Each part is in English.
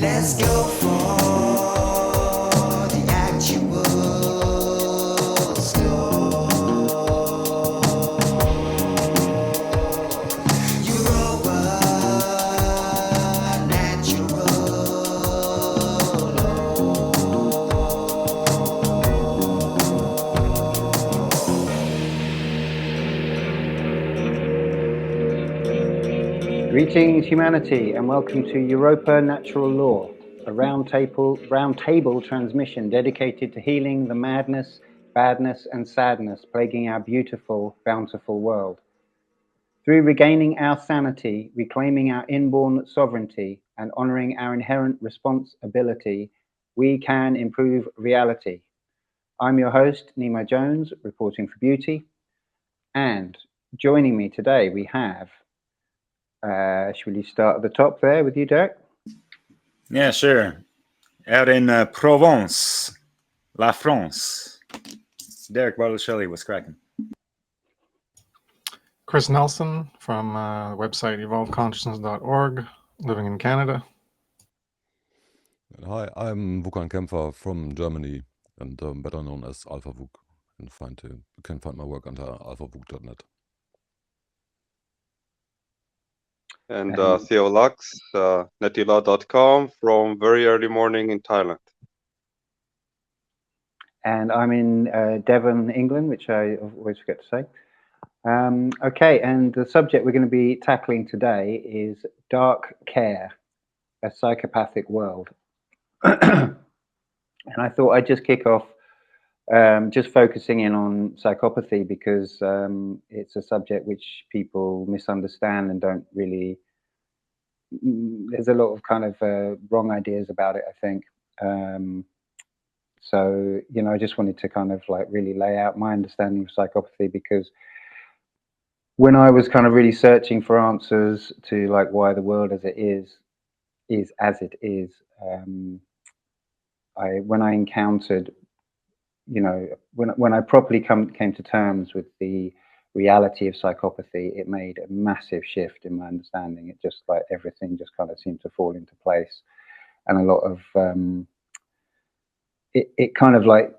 Let's go for the actual store. Europa, natural Greetings, humanity, and welcome to Europa Natural Law, a roundtable transmission dedicated to healing the madness, badness, and sadness plaguing our beautiful, bountiful world. Through regaining our sanity, reclaiming our inborn sovereignty, and honoring our inherent responsibility, we can improve reality. I'm your host, Nemo Jones, reporting for Beauty, and joining me today we have should we start at the top there with you, Derek? Yeah, sure. Out in Provence, La France. Derek Bartolcelli, what's cracking? Chris Nelson from website evolveconsciousness.org, living in Canada. Hi, I'm Wukan Kempfer from Germany and better known as Alpha Wuk. You can find my work under alphavuk.net. And THEO Lux, netila.com from very early morning in Thailand. And I'm in Devon, England, which I always forget to say. Okay, and the subject we're going to be tackling today is dark care, a psychopathic world. And I thought I'd just kick off just focusing in on psychopathy because it's a subject which people misunderstand and don't really, there's a lot of kind of wrong ideas about it, I think. So, you know, I just wanted to kind of like really lay out my understanding of psychopathy, because when I was kind of really searching for answers to like why the world as it is as it is, when I encountered, you know, when I properly came to terms with the reality of psychopathy, it made a massive shift in my understanding. It just like everything just kind of seemed to fall into place, and a lot of it kind of like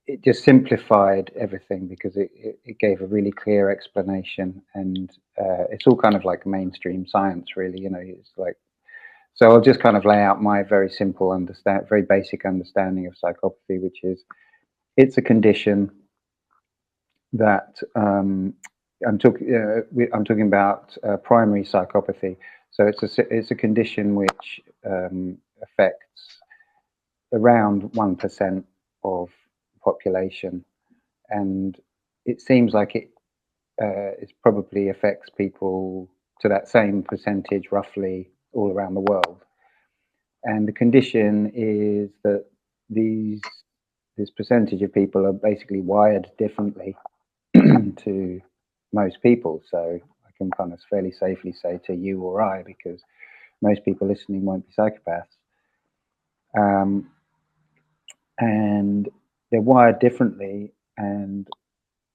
it just simplified everything, because it gave a really clear explanation, and it's all kind of like mainstream science, really. You know, it's like, so I'll just kind of lay out my very simple very basic understanding of psychopathy, which is it's a condition that I'm talking about primary psychopathy. So it's a condition which affects around 1% of the population, and it seems like it probably affects people to that same percentage roughly all around the world. And the condition is that this percentage of people are basically wired differently to most people. So I can kind of fairly safely say to you or I, because most people listening won't be psychopaths. And they're wired differently, and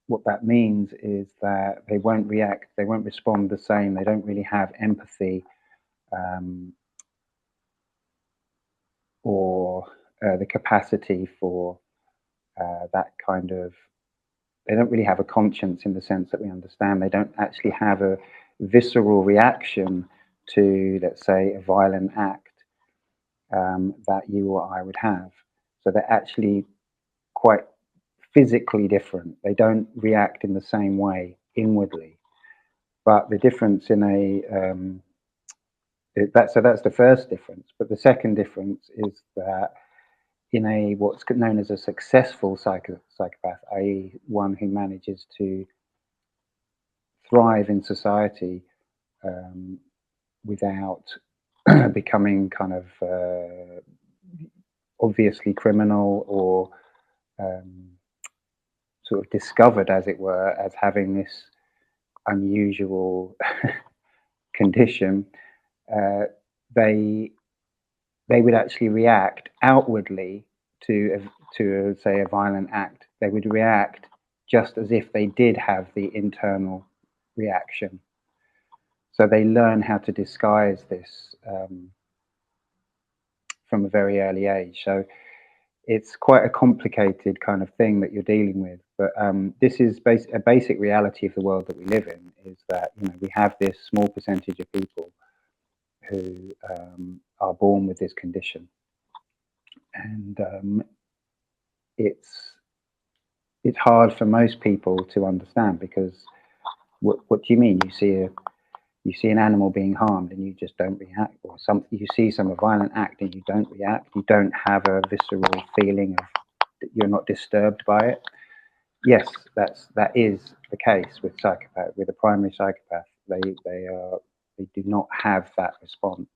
what that means is that they won't respond the same. They don't really have empathy or the capacity for that kind of, they don't really have a conscience in the sense that we understand. They don't actually have a visceral reaction to, let's say, a violent act that you or I would have. So they're actually quite physically different. They don't react in the same way inwardly. But the difference in that's the first difference. But the second difference is that in a what's known as a successful psychopath, i.e. one who manages to thrive in society without becoming kind of obviously criminal or sort of discovered, as it were, as having this unusual condition, they would actually react outwardly to say a violent act. They would react just as if they did have the internal reaction. So they learn how to disguise this from a very early age. So it's quite a complicated kind of thing that you're dealing with. But this is a basic reality of the world that we live in, is that, you know, we have this small percentage of people who are born with this condition. And it's hard for most people to understand, because what do you mean? You see an animal being harmed and you just don't react, or you see some violent act and you don't react. You don't have a visceral feeling of that you're not disturbed by it. Yes, that is the case with a primary psychopath. They do not have that response,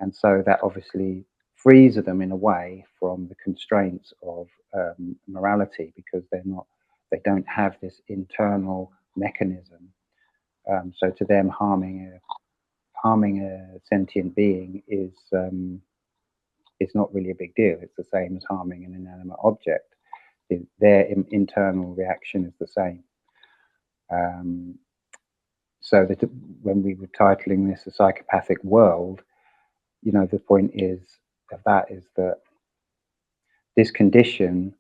and so that obviously frees them in a way from the constraints of morality, because they don't have this internal mechanism. So to them, harming a sentient being is not really a big deal. It's the same as harming an inanimate object. Their internal reaction is the same. So that when we were titling this "A Psychopathic World," you know, the point is that this condition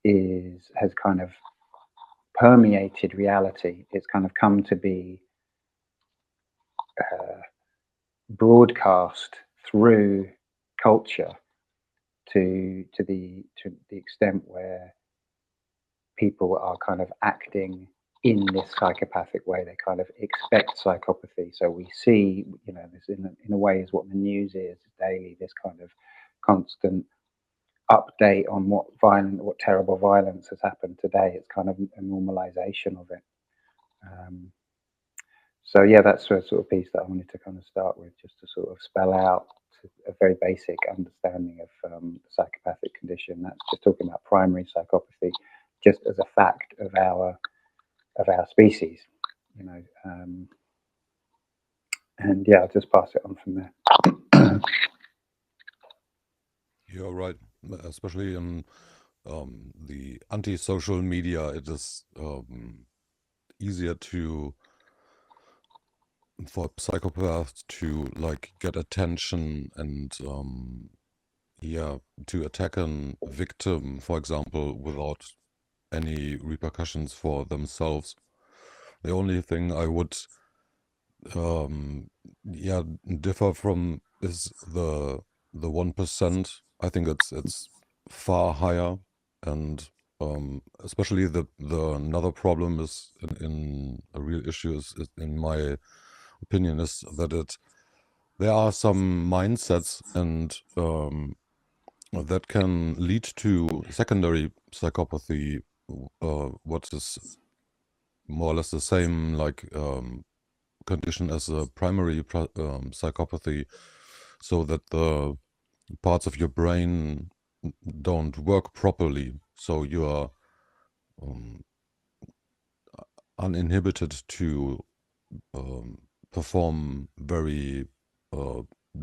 has kind of permeated reality. It's kind of come to be broadcast through culture to the extent where people are kind of acting in this psychopathic way. They kind of expect psychopathy. So we see, you know, this in a way is what the news is daily, this kind of constant update on what terrible violence has happened today. It's kind of a normalization of it. So yeah, that's the sort of piece that I wanted to kind of start with, just to sort of spell out a very basic understanding of the psychopathic condition. That's just talking about primary psychopathy, just as a fact of our species, you know. And yeah, I'll just pass it on from there. You're right, especially in the anti-social media. It is easier for psychopaths to like get attention and to attack a victim, for example, without any repercussions for themselves. The only thing I would differ from is the 1%. I think it's far higher, and especially the another problem is in a real issue is in my opinion is that there are some mindsets and that can lead to secondary psychopathy, what is more or less the same like condition as a primary psychopathy, so that the parts of your brain don't work properly, so you are uninhibited to perform very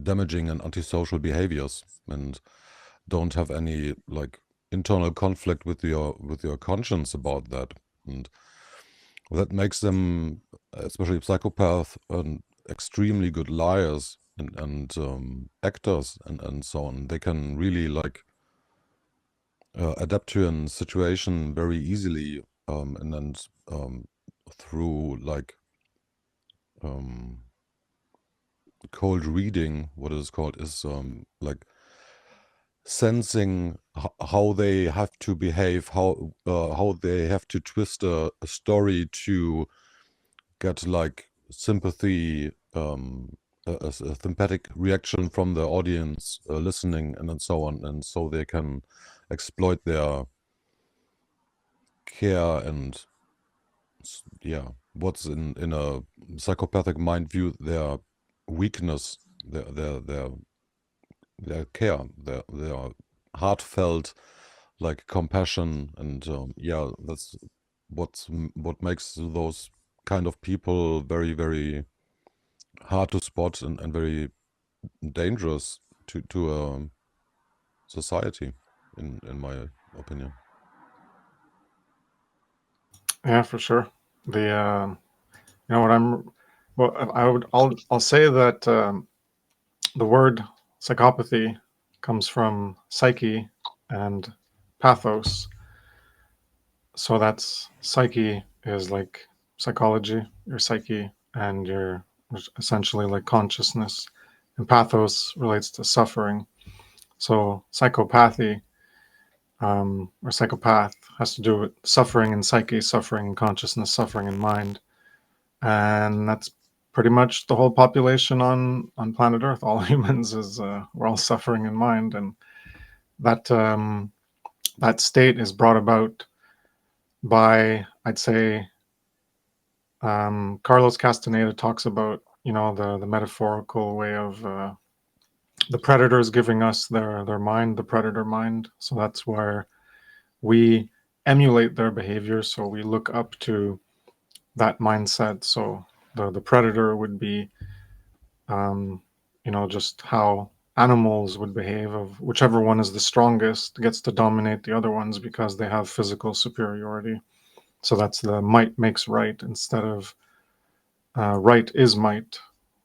damaging and antisocial behaviors, and don't have any like internal conflict with your conscience about that, and that makes them, especially psychopaths, extremely good liars and actors and so on. They can really like adapt to a situation very easily, and then through like cold reading, what is called, is like sensing how they have to behave, how they have to twist a story to get like sympathy, a sympathetic reaction from the audience listening, and so on, and so they can exploit their care and what's in a psychopathic mind view, their weakness, their care, their heartfelt like compassion, and that's what makes those kind of people very, very hard to spot and very dangerous to society, in my opinion. Yeah, for sure. The you know what I'm well, I'll say that the word psychopathy comes from psyche and pathos. So that's psyche is like psychology, your psyche, and your essentially like consciousness. And pathos relates to suffering. So psychopathy or psychopath has to do with suffering in psyche, suffering in consciousness, suffering in mind. And that's pretty much the whole population on planet Earth. All humans is we're all suffering in mind, and that that state is brought about by, I'd say, Carlos Castaneda talks about, you know, the metaphorical way of the predators giving us their mind, the predator mind. So that's where we emulate their behavior. So we look up to that mindset. So the predator would be, you know, just how animals would behave, of whichever one is the strongest gets to dominate the other ones because they have physical superiority. So that's the might makes right instead of right is might,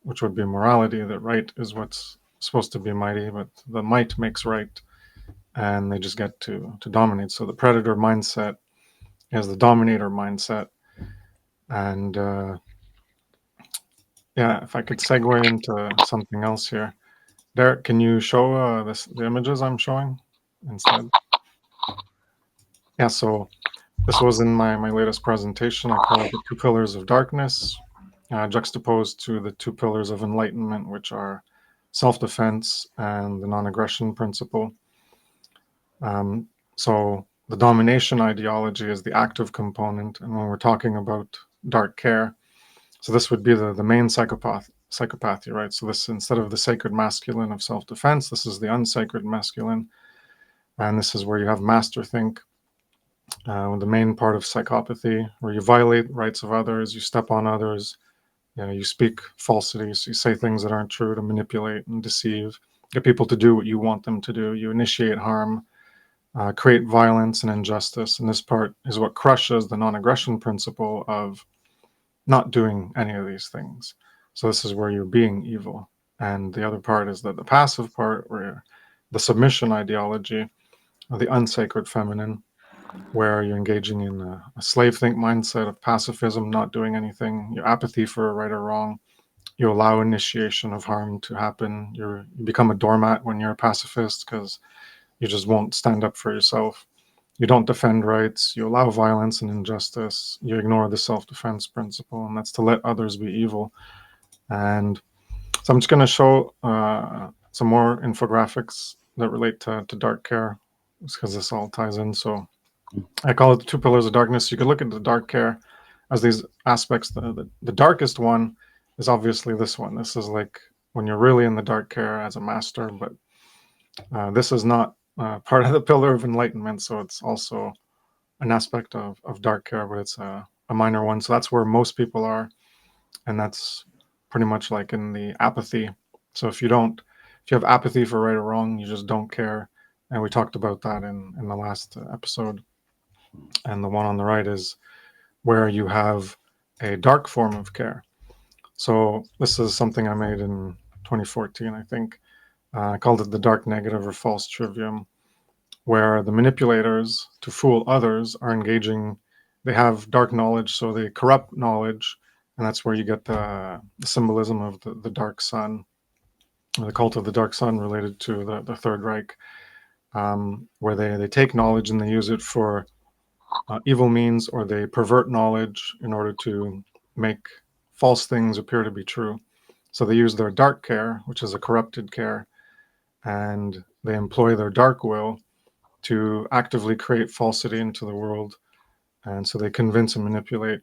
which would be morality, that right is what's supposed to be mighty, but the might makes right, and they just get to dominate. So the predator mindset is the dominator mindset. And yeah, if I could segue into something else here. Derek, can you show the images I'm showing instead? Yeah, so this was in my latest presentation. I call it the 2 pillars of darkness, juxtaposed to the 2 pillars of enlightenment, which are self-defense and the non-aggression principle. So the domination ideology is the active component, and when we're talking about dark care, so this would be the main psychopathy, right? So this, instead of the sacred masculine of self-defense, this is the unsacred masculine, and this is where you have masterthink, the main part of psychopathy, where you violate rights of others, you step on others, you know, you speak falsities, you say things that aren't true to manipulate and deceive, get people to do what you want them to do, you initiate harm, create violence and injustice. And this part is what crushes the non-aggression principle of not doing any of these things. So this is where you're being evil. And the other part is that the passive part, where the submission ideology, or the unsacred feminine, where you're engaging in a slave think mindset of pacifism, not doing anything, your apathy for right or wrong, you allow initiation of harm to happen, you become a doormat when you're a pacifist because you just won't stand up for yourself. You don't defend rights, you allow violence and injustice, you ignore the self-defense principle, and that's to let others be evil. And so I'm just going to show some more infographics that relate to dark care, because this all ties in. So I call it the 2 pillars of darkness. You could look at the dark care as these aspects. The darkest one is obviously this one. This is like when you're really in the dark care as a master, but this is not part of the pillar of enlightenment, so it's also an aspect of dark care, but it's a minor one. So that's where most people are, and that's pretty much like in the apathy. So if you have apathy for right or wrong, you just don't care. And we talked about that in the last episode. And the one on the right is where you have a dark form of care. So this is something I made in 2014, I think. I called it the dark negative or false trivium, where the manipulators, to fool others, are engaging, they have dark knowledge, so they corrupt knowledge, and that's where you get the symbolism of the dark sun, the cult of the dark sun related to the Third Reich, where they take knowledge and they use it for evil means, or they pervert knowledge in order to make false things appear to be true. So they use their dark care, which is a corrupted care, and they employ their dark will to actively create falsity into the world. And so they convince and manipulate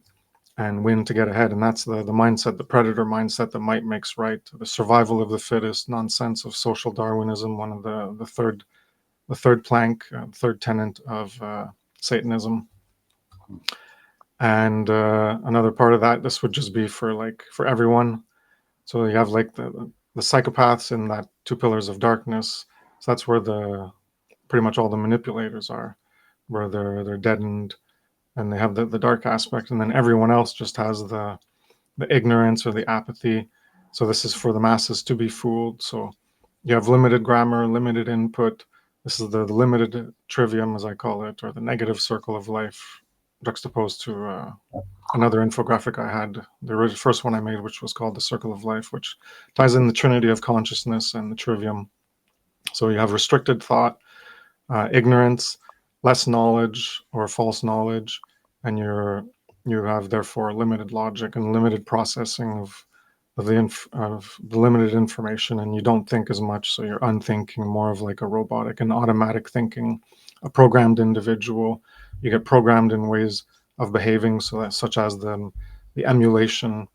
and win to get ahead. And that's the mindset, the predator mindset, the might makes right, the survival of the fittest nonsense of social Darwinism, one of the third plank, third tenet of Satanism. And another part of that, this would just be for everyone. So you have like the psychopaths in that 2 pillars of darkness. So that's where pretty much all the manipulators are, where they're deadened and they have the dark aspect, and then everyone else just has the ignorance or the apathy. So this is for the masses to be fooled. So you have limited grammar, limited input. This is the limited trivium, as I call it, or the negative circle of life, juxtaposed to another infographic I had, the first one I made, which was called the circle of life, which ties in the trinity of consciousness and the trivium. So you have restricted thought, ignorance, less knowledge or false knowledge, and you have therefore limited logic and limited processing of the limited information, and you don't think as much, so you're unthinking, more of like a robotic and automatic thinking, a programmed individual. You get programmed in ways of behaving, so that, such as the emulation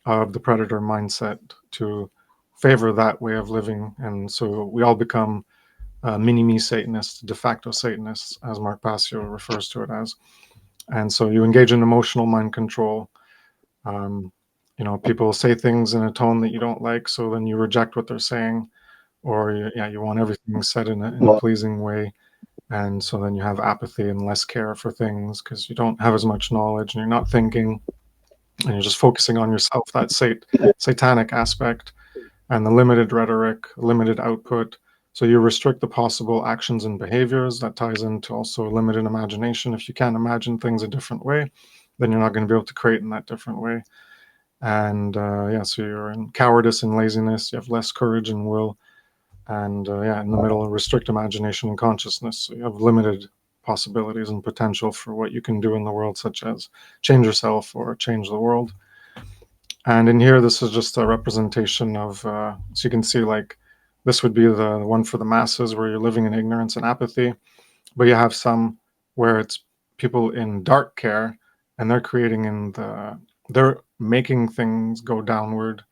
of the predator mindset to favor that way of living, and so we all become mini-me Satanists, de facto Satanists, as Mark Passio refers to it as. And so you engage in emotional mind control. You know, people say things in a tone that you don't like, so then you reject what they're saying, or you want everything said in a pleasing way, and so then you have apathy and less care for things because you don't have as much knowledge and you're not thinking, and you're just focusing on yourself. That satanic aspect, and the limited rhetoric, limited output. So you restrict the possible actions and behaviors. That ties into also limited imagination. If you can't imagine things a different way, then you're not going to be able to create in that different way. And so you're in cowardice and laziness. You have less courage and will. And in the middle, restrict imagination and consciousness. So you have limited possibilities and potential for what you can do in the world, such as change yourself or change the world. And in here, this is just a representation of, so you can see like, this would be the one for the masses where you're living in ignorance and apathy, but you have some where it's people in dark care and they're creating they're making things go downward,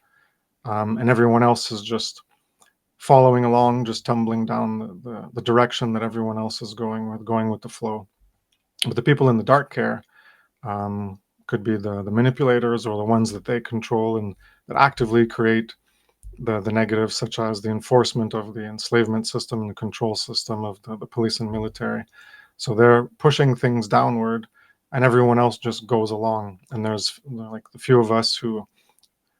and everyone else is just following along, just tumbling down the direction that everyone else is going with the flow. But the people in the dark care could be the manipulators or the ones that they control and that actively create the negatives, such as the enforcement of the enslavement system and the control system of the police and military. So they're pushing things downward and everyone else just goes along. And there's like the few of us who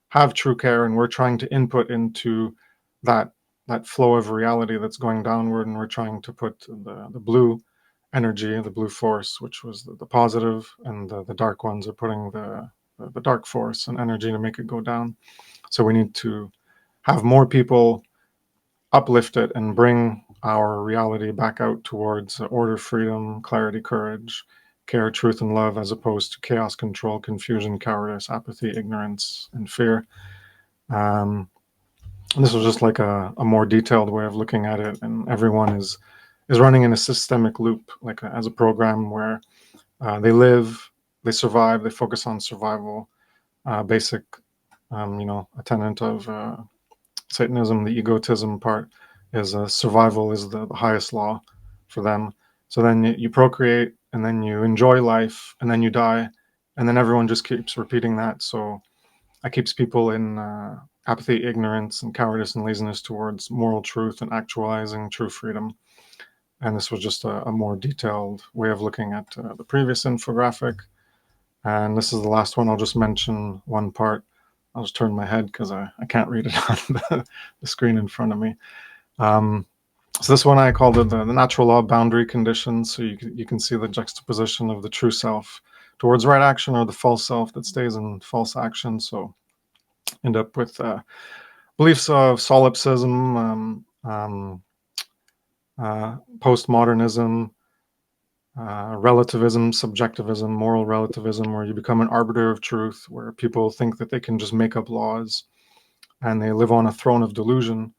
have true care and we're trying to input into that flow of reality that's going downward, and we're trying to put the blue energy, the blue force, which was the positive, and the dark ones are putting the dark force and energy to make it go down. So we need to have more people uplift it and bring our reality back out towards order, freedom, clarity, courage, care, truth, and love, as opposed to chaos, control, confusion, cowardice, apathy, ignorance, and fear. This was just like a more detailed way of looking at it, and everyone is running in a systemic loop, like as a program where they live, they survive, they focus on survival, basic, a tenet of Satanism, the egotism part is survival is the highest law for them. So then you procreate, and then you enjoy life, and then you die, and then everyone just keeps repeating that. So that keeps people in apathy, ignorance, and cowardice and laziness towards moral truth and actualizing true freedom. And this was just a more detailed way of looking at the previous infographic. And this is the last one. I'll just mention one part. I'll just turn my head because I can't read it on the screen in front of me. So this one I called it the natural law boundary conditions. So you can see the juxtaposition of the true self towards right action, or the false self that stays in false action. So end up with beliefs of solipsism, postmodernism, relativism, subjectivism, moral relativism, where you become an arbiter of truth, where people think that they can just make up laws and they live on a throne of delusion,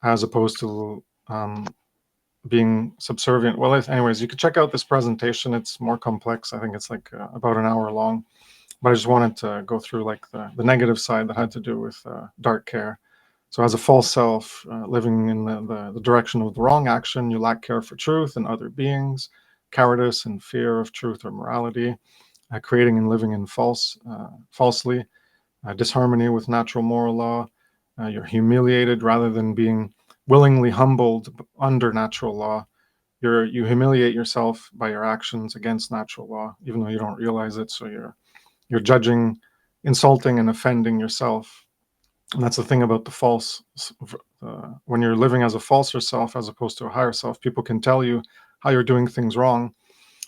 as opposed to being subservient. Well, anyways, you could check out this presentation. It's more complex. I think it's like about an hour long, but I just wanted to go through like the negative side that had to do with dark care. So as a false self, living in the direction of the wrong action, you lack care for truth and other beings, cowardice and fear of truth or morality, creating and living in falsely, disharmony with natural moral law. You're humiliated rather than being willingly humbled under natural law. You humiliate yourself by your actions against natural law, even though you don't realize it. So you're judging, insulting, and offending yourself. And that's the thing about the false when you're living as a falser self as opposed to a higher self, people can tell you how you're doing things wrong,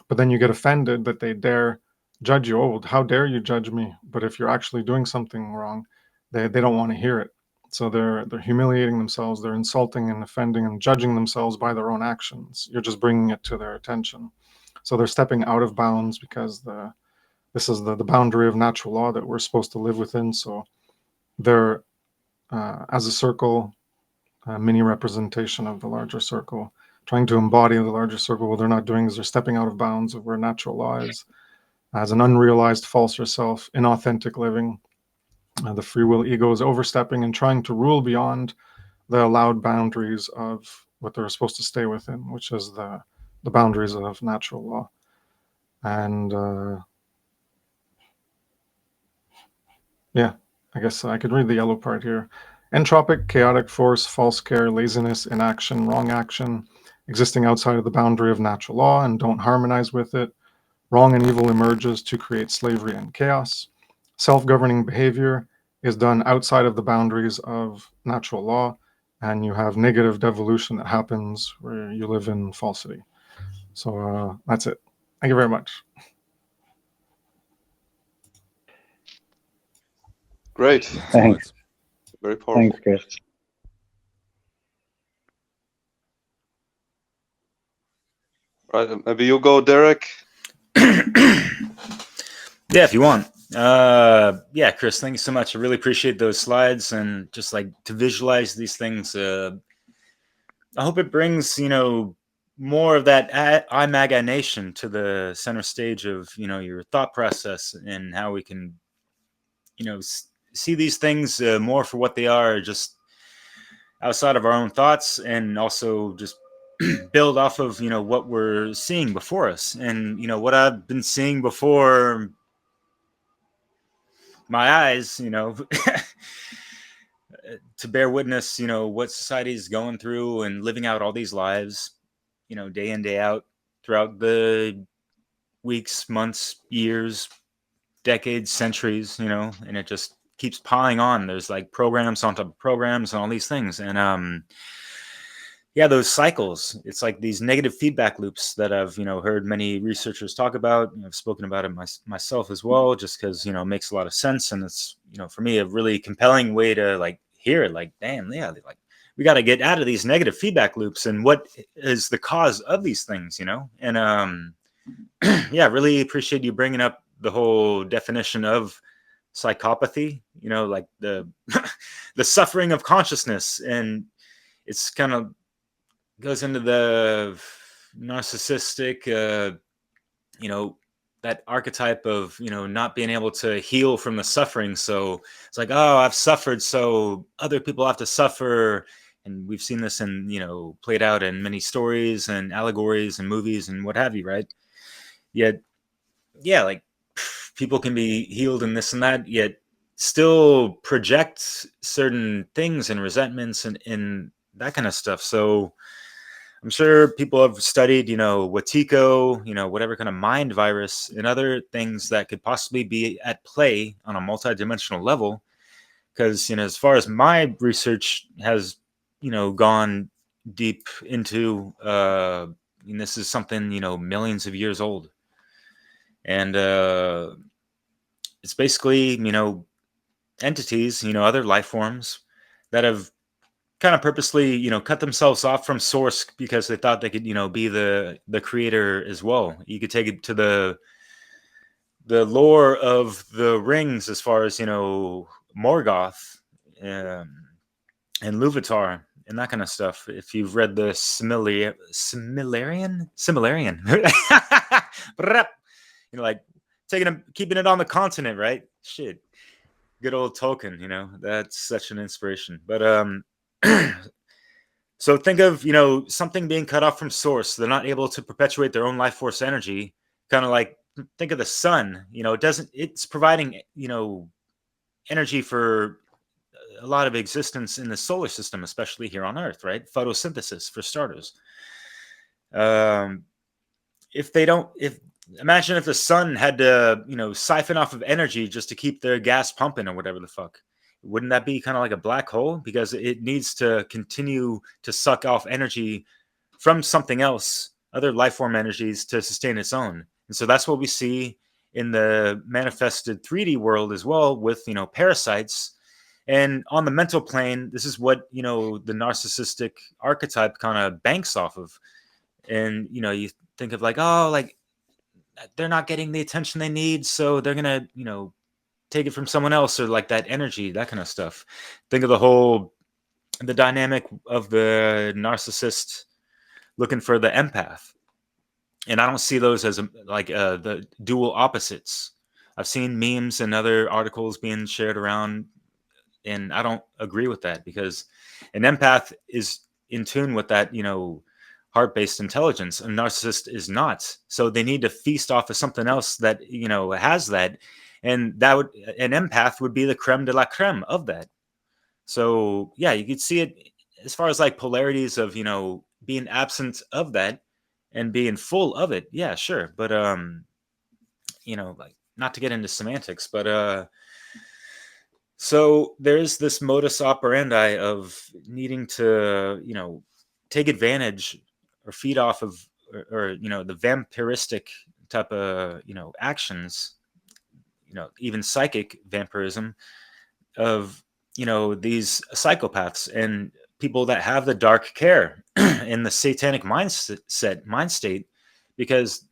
but then you get offended that they dare judge you. Oh, how dare you judge me? But if you're actually doing something wrong, they don't want to hear it. So they're humiliating themselves, they're insulting and offending and judging themselves by their own actions. You're just bringing it to their attention. So they're stepping out of bounds because this is the boundary of natural law that we're supposed to live within. So they're, as a circle, a mini representation of the larger circle, trying to embody the larger circle. What they're not doing is they're stepping out of bounds of where natural law is, as an unrealized falser self, inauthentic living. The free will ego is overstepping and trying to rule beyond the allowed boundaries of what they're supposed to stay within, which is the boundaries of natural law. And yeah, I guess I could read the yellow part here. Entropic, chaotic force, false care, laziness, inaction, wrong action, existing outside of the boundary of natural law and don't harmonize with it. Wrong and evil emerges to create slavery and chaos. Self-governing behavior is done outside of the boundaries of natural law, and you have negative devolution that happens where you live in falsity. So that's it. Thank you very much. Great. Thanks. Very powerful. Thanks, Chris. Right, maybe you go, Derek. Yeah, if you want. Yeah, Chris, thank you so much. I really appreciate those slides and just like to visualize these things. I hope it brings, more of that imagination to the center stage of, your thought process and how we can, see these things more for what they are, just outside of our own thoughts, and also just build off of, what we're seeing before us. And, what I've been seeing before my eyes, to bear witness, what society is going through and living out all these lives, day in, day out throughout the weeks, months, years, decades, centuries, and it just keeps piling on. There's like programs on top of programs and all these things. And yeah, those cycles, it's like these negative feedback loops that I've, heard many researchers talk about. I've spoken about it myself as well, just because, it makes a lot of sense. And it's, for me, a really compelling way to like hear it, like, damn, yeah, like we got to get out of these negative feedback loops and what is the cause of these things, and yeah, really appreciate you bringing up the whole definition of psychopathy, like the the suffering of consciousness. And it's kind of goes into the narcissistic, that archetype of, not being able to heal from the suffering. So it's like, oh, I've suffered, so other people have to suffer. And we've seen this in, played out in many stories and allegories and movies and what have you, right? Yet, yeah, like people can be healed and this and that, yet still project certain things and resentments and that kind of stuff. So I'm sure people have studied, Watiko, whatever kind of mind virus and other things that could possibly be at play on a multidimensional level. Because, as far as my research has, gone deep into, and this is something, millions of years old. And it's basically, entities, other life forms that have kind of purposely, cut themselves off from source because they thought they could, be the creator as well. You could take it to the lore of the rings as far as, Morgoth and Luvatar and that kind of stuff. If you've read the Similarian, like keeping it on the continent, right? Shit. Good old Tolkien, that's such an inspiration. But so think of, something being cut off from source. They're not able to perpetuate their own life force energy. Kind of like think of the sun, it's providing, energy for a lot of existence in the solar system, especially here on Earth, right? Photosynthesis for starters. Imagine if the sun had to, siphon off of energy just to keep their gas pumping or whatever the fuck. wouldn't that be kind of like a black hole? Because it needs to continue to suck off energy from something else, other life form energies, to sustain its own. And so that's what we see in the manifested 3D world as well, with, you know, parasites. And on the mental plane, this is what, you know, the narcissistic archetype kind of banks off of. And, you know, you think of like, oh, like they're not getting the attention they need, so they're gonna, you know, take it from someone else, or like that energy, that kind of stuff. Think of the dynamic of the narcissist looking for the empath. And I don't see those as like the dual opposites. I've seen memes and other articles being shared around, and I don't agree with that, because an empath is in tune with that, you know, heart-based intelligence. A narcissist is not. So they need to feast off of something else that, you know, has that. And that would, an empath would be the creme de la creme of that. So yeah, you could see it as far as like polarities of, you know, being absent of that and being full of it. Yeah, sure. But you know, like, not to get into semantics, but so there's this modus operandi of needing to, you know, take advantage or feed off of, or you know, the vampiristic type of, you know, actions, you know, even psychic vampirism of, you know, these psychopaths and people that have the dark care in the satanic mind state, because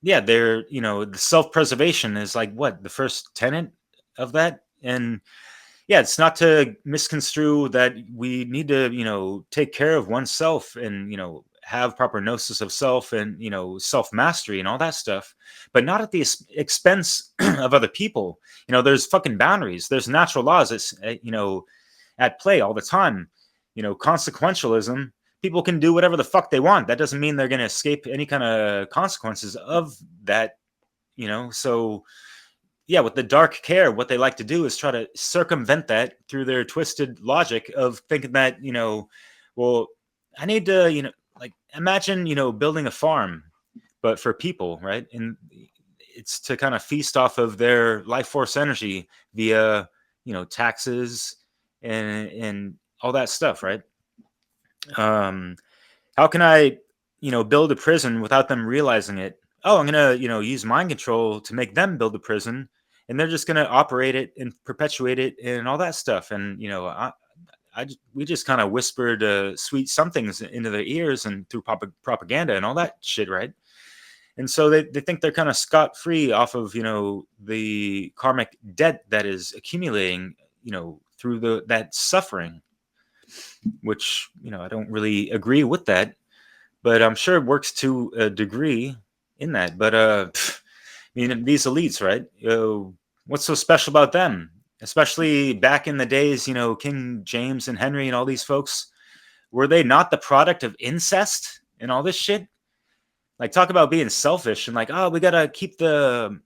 yeah, they're, you know, the self-preservation is like what the first tenet of that. And yeah, it's not to misconstrue that we need to, you know, take care of oneself and, you know, have proper gnosis of self and, you know, self-mastery and all that stuff, but not at the expense of other people. You know, there's fucking boundaries. There's natural laws that's, you know, at play all the time. You know, consequentialism, people can do whatever the fuck they want. That doesn't mean they're going to escape any kind of consequences of that, you know. So yeah, with the dark care, what they like to do is try to circumvent that through their twisted logic of thinking that, you know, well, I need to, you know, like imagine, you know, building a farm, but for people, right? And it's to kind of feast off of their life force energy via, you know, taxes and all that stuff, right? How can I, you know, build a prison without them realizing it? Oh, I'm gonna, you know, use mind control to make them build a prison, and they're just gonna operate it and perpetuate it and all that stuff. And you know, we just kind of whispered sweet somethings into their ears and through propaganda and all that shit, right? And so they think they're kind of scot free off of, you know, the karmic debt that is accumulating, you know, through that suffering, which, you know, I don't really agree with that, but I'm sure it works to a degree in that. But I mean, these elites, right? What's so special about them? Especially back in the days, you know, King James and Henry and all these folks, were they not the product of incest and all this shit? Like, talk about being selfish and like, oh, we gotta keep the,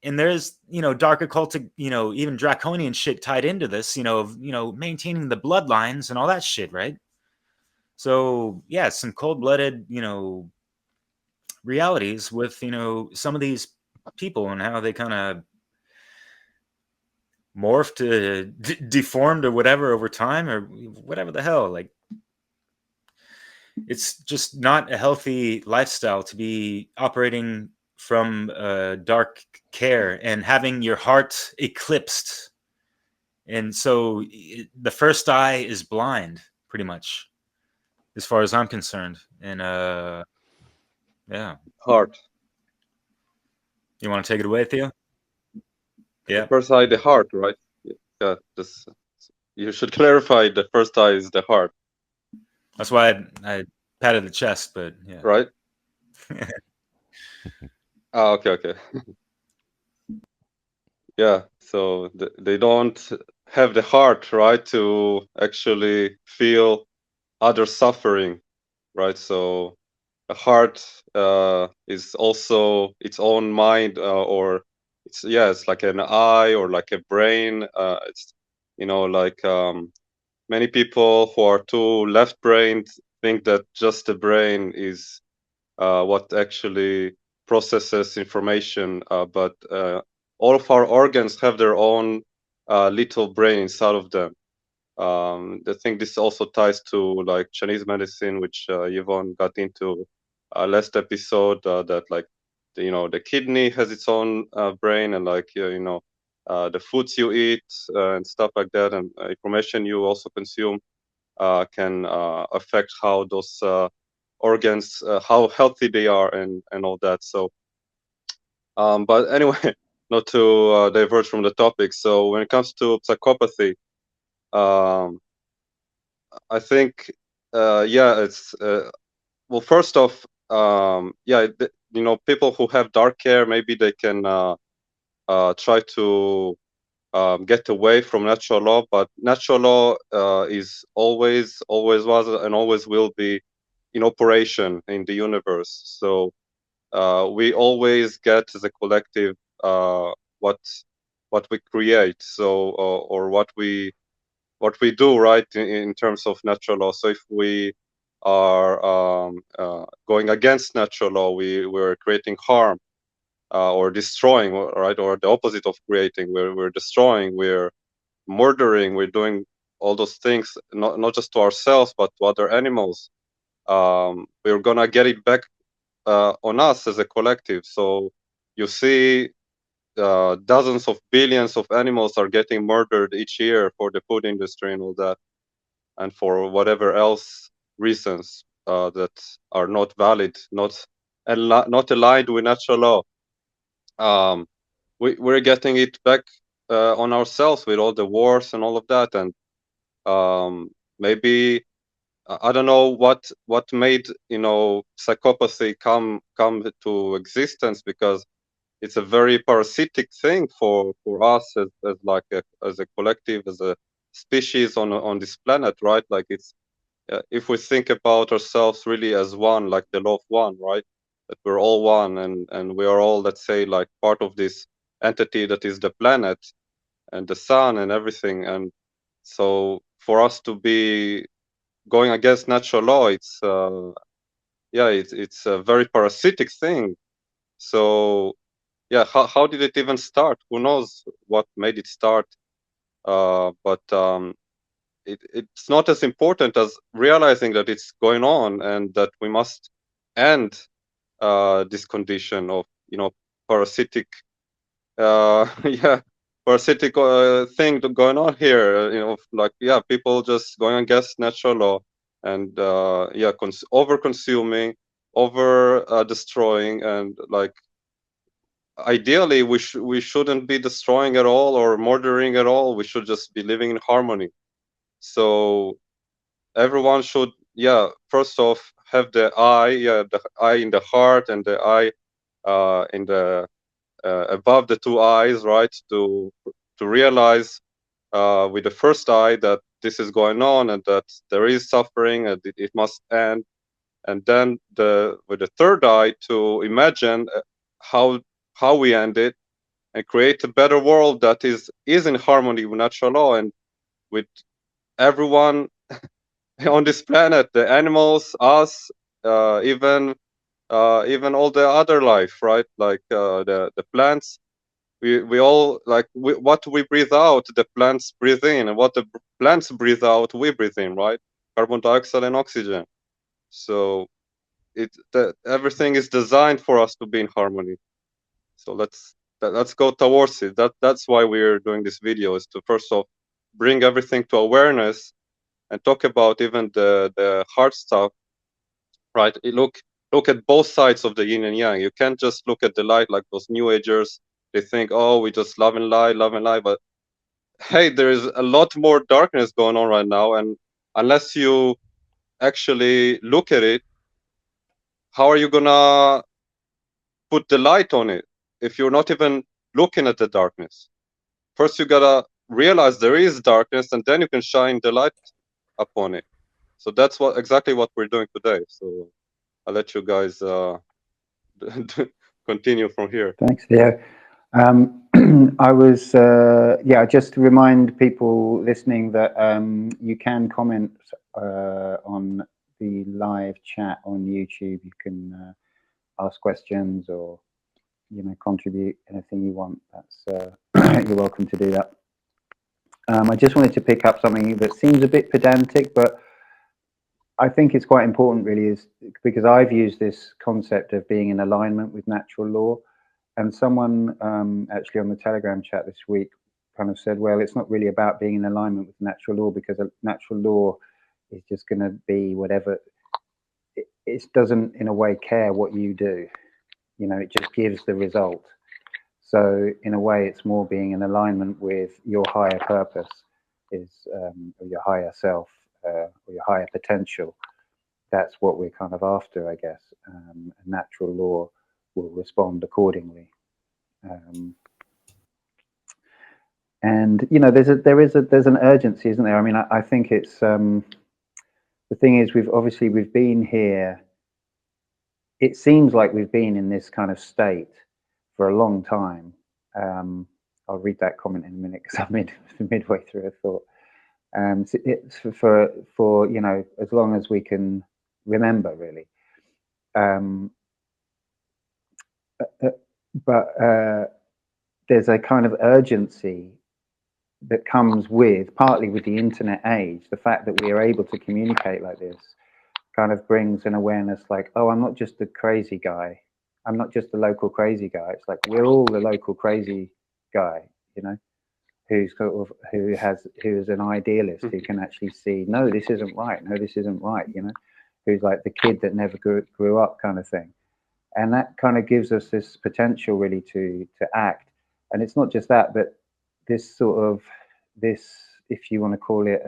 and there's, you know, dark occultic, you know, even draconian shit tied into this, you know, maintaining the bloodlines and all that shit, right? So yeah, some cold-blooded, you know, realities with, you know, some of these people and how they kind of morphed, deformed or whatever over time, or whatever the hell. Like, it's just not a healthy lifestyle to be operating from dark care and having your heart eclipsed. And so the first eye is blind, pretty much, as far as I'm concerned. And yeah. Heart. You want to take it away, Theo? Yeah. The first eye, the heart, right? Yeah. This, you should clarify the first eye is the heart. That's why I patted the chest, but yeah. Right? Okay. Yeah. So they don't have the heart, right, to actually feel other suffering, right? So a heart is also its own mind, or it's like an eye or like a brain. It's, you know, like many people who are too left-brained think that just the brain is what actually processes information, but all of our organs have their own little brain inside of them. I think this also ties to like Chinese medicine, which Yvonne got into last episode. That like the kidney has its own brain, and like the foods you eat and stuff like that, and information you also consume can affect how those organs, how healthy they are, and all that. So, but anyway, not to diverge from the topic. So when it comes to psychopathy, I think, yeah, it's well. First off, yeah, people who have dark hair, maybe they can try to get away from natural law, but natural law is always was, and always will be in operation in the universe. So we always get as a collective what we create. So or what we do, right, in terms of natural law. So if we are going against natural law, we're creating harm or destroying, right, or the opposite of creating. We're destroying, we're murdering, we're doing all those things, not just to ourselves but to other animals. We're gonna get it back on us as a collective. So you see dozens of billions of animals are getting murdered each year for the food industry and all that, and for whatever else reasons that are not valid, not aligned with natural law. We're getting it back on ourselves with all the wars and all of that. And maybe I don't know what made psychopathy come to existence, because it's a very parasitic thing for us as like as a collective, as a species on this planet, right? Like it's if we think about ourselves really as one, like the law of one, right? That we're all one, and we are all, let's say, like part of this entity that is the planet and the sun and everything. And so for us to be going against natural law, it's yeah, it's a very parasitic thing. So yeah, how did it even start? Who knows what made it start? But it's not as important as realizing that it's going on, and that we must end this condition of parasitic yeah, parasitic thing going on here. Like, yeah, people just going against natural law, and yeah, over consuming, over destroying, and like ideally we shouldn't be destroying at all or murdering at all. We should just be living in harmony. So everyone should, yeah, first off have the eye in the heart, and the eye in the above the two eyes, right, to realize with the first eye that this is going on, and that there is suffering, and it must end. And then with the third eye to imagine how we end it, and create a better world that is in harmony with natural law, and with everyone on this planet, the animals, us, even all the other life, right? Like the plants. We all, like, what we breathe out, the plants breathe in, and what the plants breathe out, we breathe in, right? Carbon dioxide and oxygen. So everything is designed for us to be in harmony. So let's go towards it. That's why we're doing this video, is to first off bring everything to awareness, and talk about even the hard stuff, right? Look at both sides of the yin and yang. You can't just look at the light like those new agers. They think, oh, we just love and lie, but hey, there is a lot more darkness going on right now, and unless you actually look at it, how are you gonna put the light on it if you're not even looking at the darkness? First, you gotta realize there is darkness, and then you can shine the light upon it. So that's exactly what we're doing today. So I'll let you guys continue from here. Thanks, Theo. I was, yeah, just to remind people listening that you can comment on the live chat on YouTube. You can ask questions, or contribute anything you want. That's you're welcome to do that. I just wanted to pick up something that seems a bit pedantic, but I think it's quite important, really, is because I've used this concept of being in alignment with natural law, and someone actually on the Telegram chat this week kind of said, well, it's not really about being in alignment with natural law, because a natural law is just going to be whatever. It doesn't, in a way, care what you do. You know, it just gives the result. So in a way, it's more being in alignment with your higher purpose, or your higher self, or your higher potential. That's what we're kind of after, I guess. Natural law will respond accordingly. And you know, there's an urgency, isn't there? I mean, I think it's the thing is, we've been here. It seems like we've been in this kind of state for a long time. I'll read that comment in a minute because I'm midway through a thought. It's for you know, as long as we can remember, really. But there's a kind of urgency that comes with, partly with the internet age, the fact that we are able to communicate like this kind of brings an awareness like, oh, I'm not just a crazy guy. I'm not just a local crazy guy. It's like, we're all the local crazy guy, you know, who's sort of, who is an idealist, who can actually see, no, this isn't right. No, this isn't right. You know, who's like the kid that never grew up kind of thing. And that kind of gives us this potential really to act. And it's not just that, but this sort of, if you want to call it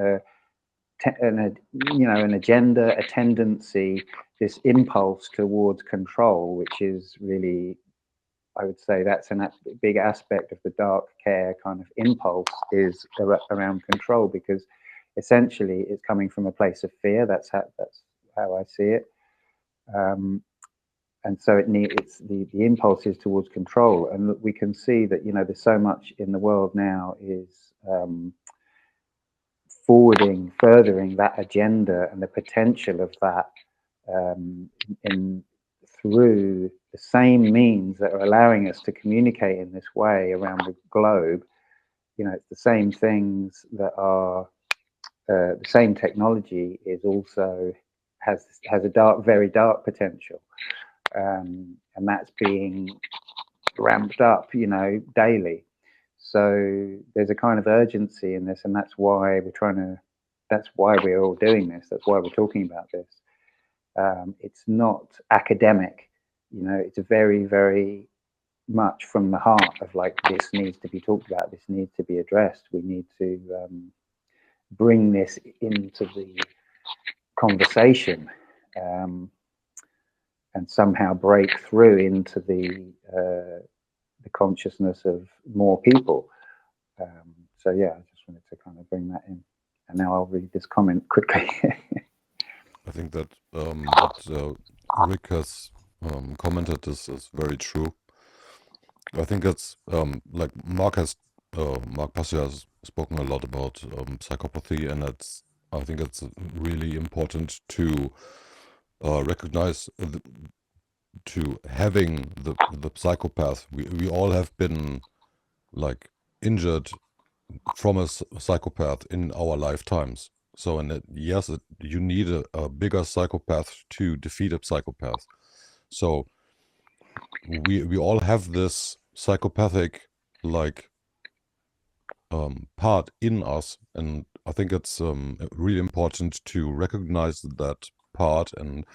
an agenda, a tendency, this impulse towards control, which is really, I would say that's a big aspect of the dark care kind of impulse, is around control, because essentially it's coming from a place of fear. That's how I see it. And so it's the impulse is towards control. And we can see that, you know, there's so much in the world now is furthering that agenda and the potential of that through the same means that are allowing us to communicate in this way around the globe. You know, it's the same things that are the same technology is also has a very dark potential. And that's being ramped up, you know, daily. So there's a kind of urgency in this, and that's why we're all doing this. That's why we're talking about this. It's not academic, you know, it's very, very much from the heart of like, this needs to be talked about, this needs to be addressed. We need to bring this into the conversation. And somehow break through into the consciousness of more people. So yeah, I just wanted to kind of bring that in. And now I'll read this comment quickly. I think that what Rick has commented is very true. I think it's like Mark PASSIO has spoken a lot about psychopathy, and I think it's really important to recognize to having the psychopath. We all have been like injured from a psychopath in our lifetimes. So, yes, you need a bigger psychopath to defeat a psychopath. So we all have this psychopathic like part in us, and I think it's really important to recognize that part. And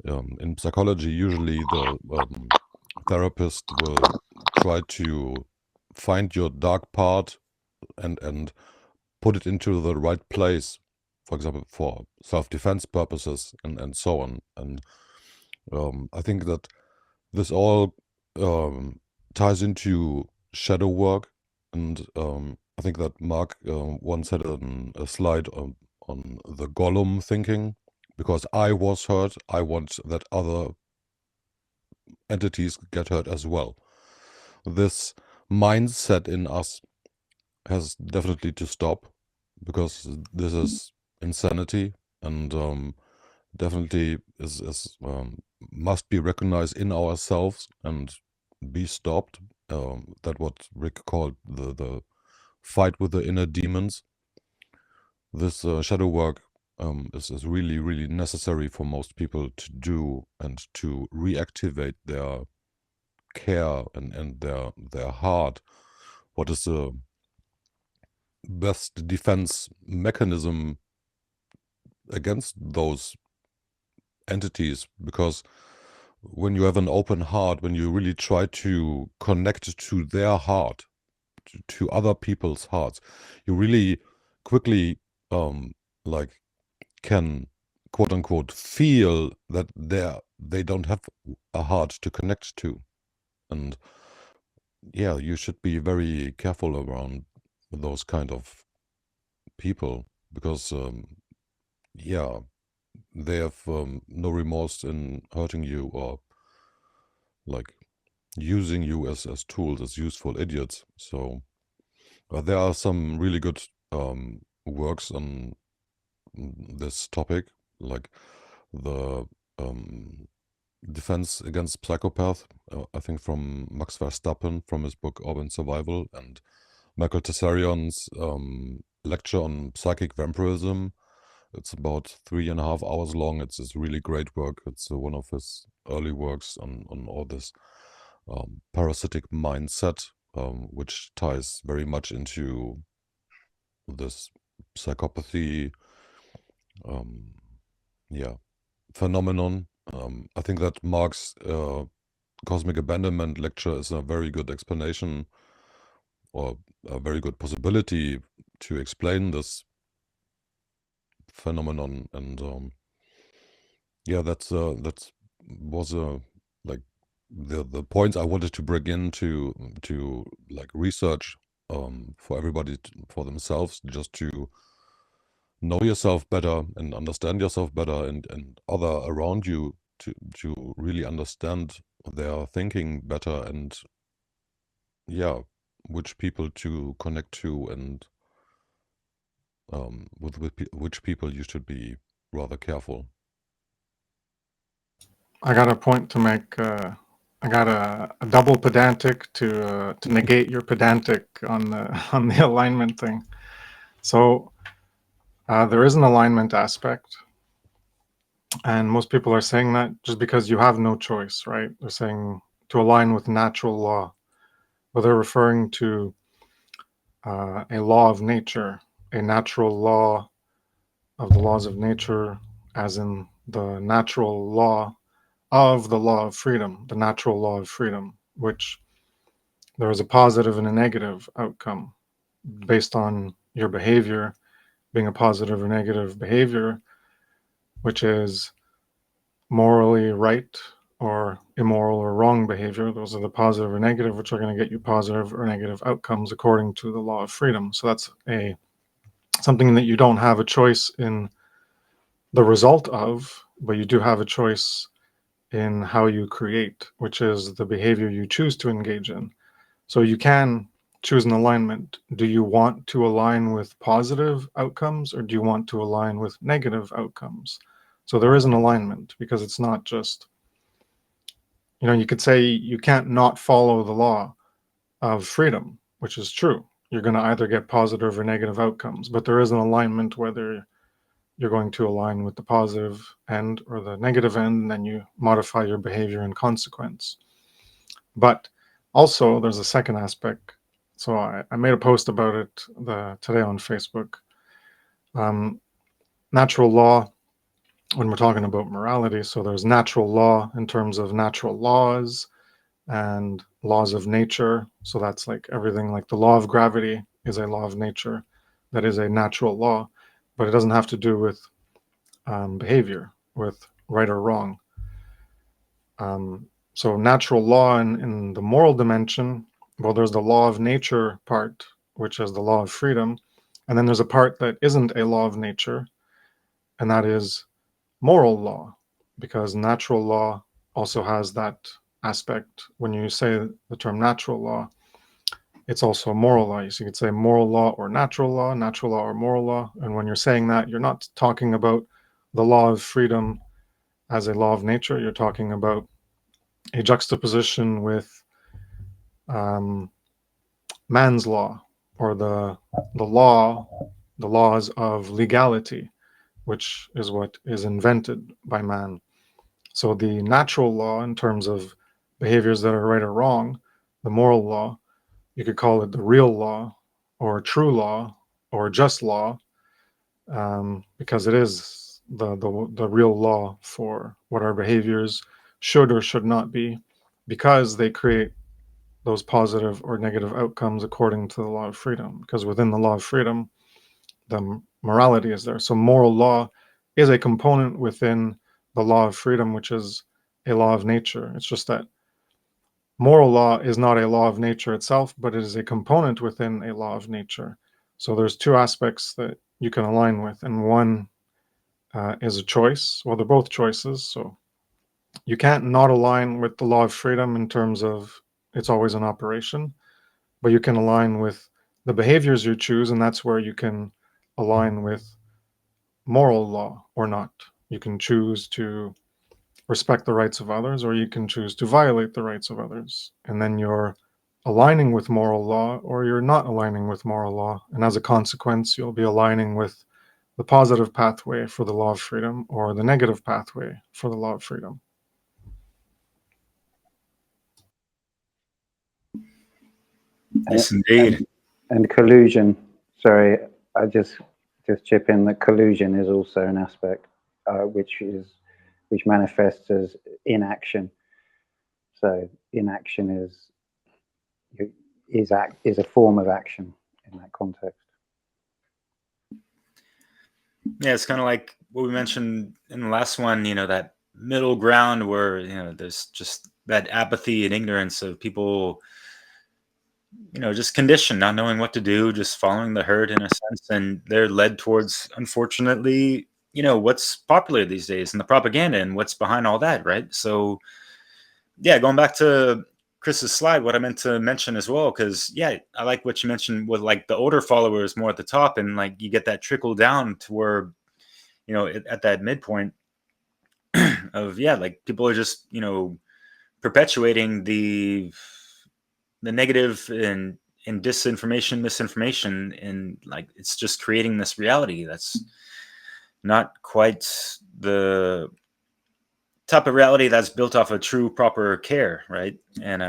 in psychology, usually the therapist will try to find your dark part and put it into the right place, for example, for self-defense purposes and so on. And I think that this all ties into shadow work. And I think that Mark once had a slide on the Gollum thinking, because I was hurt, I want that other entities get hurt as well. This mindset in us has definitely to stop, because this is insanity, and definitely is must be recognized in ourselves and be stopped. That what Rick called the fight with the inner demons. This shadow work is really, really necessary for most people to do and to reactivate their care and their heart. What is the best defense mechanism against those entities? Because when you have an open heart, when you really try to connect to their heart, to other people's hearts, you really quickly like can quote unquote feel that they don't have a heart to connect to. And yeah, you should be very careful around those kind of people, because yeah, they have no remorse in hurting you or like using you as tools, as useful idiots. So there are some really good works on this topic, like the defense against psychopath, I think from Max Verstappen, from his book Urban Survival, and Michael Tessarion's lecture on psychic vampirism. It's about 3.5 hours long. It's really great work. It's one of his early works on all this parasitic mindset, which ties very much into this psychopathy phenomenon. I think that Mark's cosmic abandonment lecture is a very good explanation, or a very good possibility to explain this phenomenon. And yeah, that was like the points I wanted to bring in to like research for everybody, for themselves, just to know yourself better and understand yourself better, and other around you, to really understand their thinking better, and yeah, which people to connect to, and with which people you should be rather careful. I got a point to make. I got a double pedantic to negate your pedantic on the alignment thing. So there is an alignment aspect, and most people are saying that just because you have no choice, right? They're saying to align with natural law, but they're referring to a law of nature, a natural law of the laws of nature, as in the natural law of the law of freedom, the natural law of freedom, which there is a positive and a negative outcome based on your behavior being a positive or negative behavior, which is morally right or immoral or wrong behavior. Those are the positive or negative, which are going to get you positive or negative outcomes according to the law of freedom. So that's something that you don't have a choice in the result of, but you do have a choice in how you create, which is the behavior you choose to engage in. So you can choose an alignment. Do you want to align with positive outcomes, or do you want to align with negative outcomes? So there is an alignment, because it's not just, you could say you can't not follow the law of freedom, which is true. You're going to either get positive or negative outcomes, but there is an alignment whether you're going to align with the positive end or the negative end, and then you modify your behavior in consequence. But also there's a second aspect. So I made a post about it today on Facebook. Natural law, when we're talking about morality, so there's natural law in terms of natural laws and laws of nature. So that's like everything, like the law of gravity is a law of nature. That is a natural law, but it doesn't have to do with behavior, with right or wrong. So natural law in the moral dimension, well, there's the law of nature part, which is the law of freedom. And then there's a part that isn't a law of nature, and that is moral law, because natural law also has that aspect. When you say the term natural law, it's also moral law. So you could say moral law or natural law or moral law. And when you're saying that, you're not talking about the law of freedom as a law of nature. You're talking about a juxtaposition with man's law, or the laws of legality, which is what is invented by man. So the natural law, in terms of behaviors that are right or wrong, the moral law, you could call it the real law, or true law, or just law, because it is the real law for what our behaviors should or should not be, because they create those positive or negative outcomes according to the law of freedom. Because within the law of freedom, the morality is there. So moral law is a component within the law of freedom, which is a law of nature. It's just that moral law is not a law of nature itself, but it is a component within a law of nature. So there's two aspects that you can align with, and one is a choice. Well, they're both choices, so you can't not align with the law of freedom in terms of it's always in operation, but you can align with the behaviors you choose, and that's where you can align with moral law or not. You can choose to respect the rights of others, or you can choose to violate the rights of others. And then you're aligning with moral law, or you're not aligning with moral law. And as a consequence, you'll be aligning with the positive pathway for the law of freedom or the negative pathway for the law of freedom. Yes, indeed. And collusion. Sorry, I just chip in that collusion is also an aspect which manifests as inaction. So inaction is a form of action in that context. Yeah, it's kind of like what we mentioned in the last one, that middle ground where, there's just that apathy and ignorance of people, just conditioned, not knowing what to do, just following the herd in a sense. And they're led towards, unfortunately, what's popular these days and the propaganda and what's behind all that, right? So, yeah, going back to Chris's slide, what I meant to mention as well, because, yeah, I like what you mentioned with, like, the older followers more at the top, and, like, you get that trickle down to where, at that midpoint of, yeah, like, people are just, perpetuating the negative and disinformation, misinformation, and, like, it's just creating this reality that's not quite the type of reality that's built off of true, proper care, right? And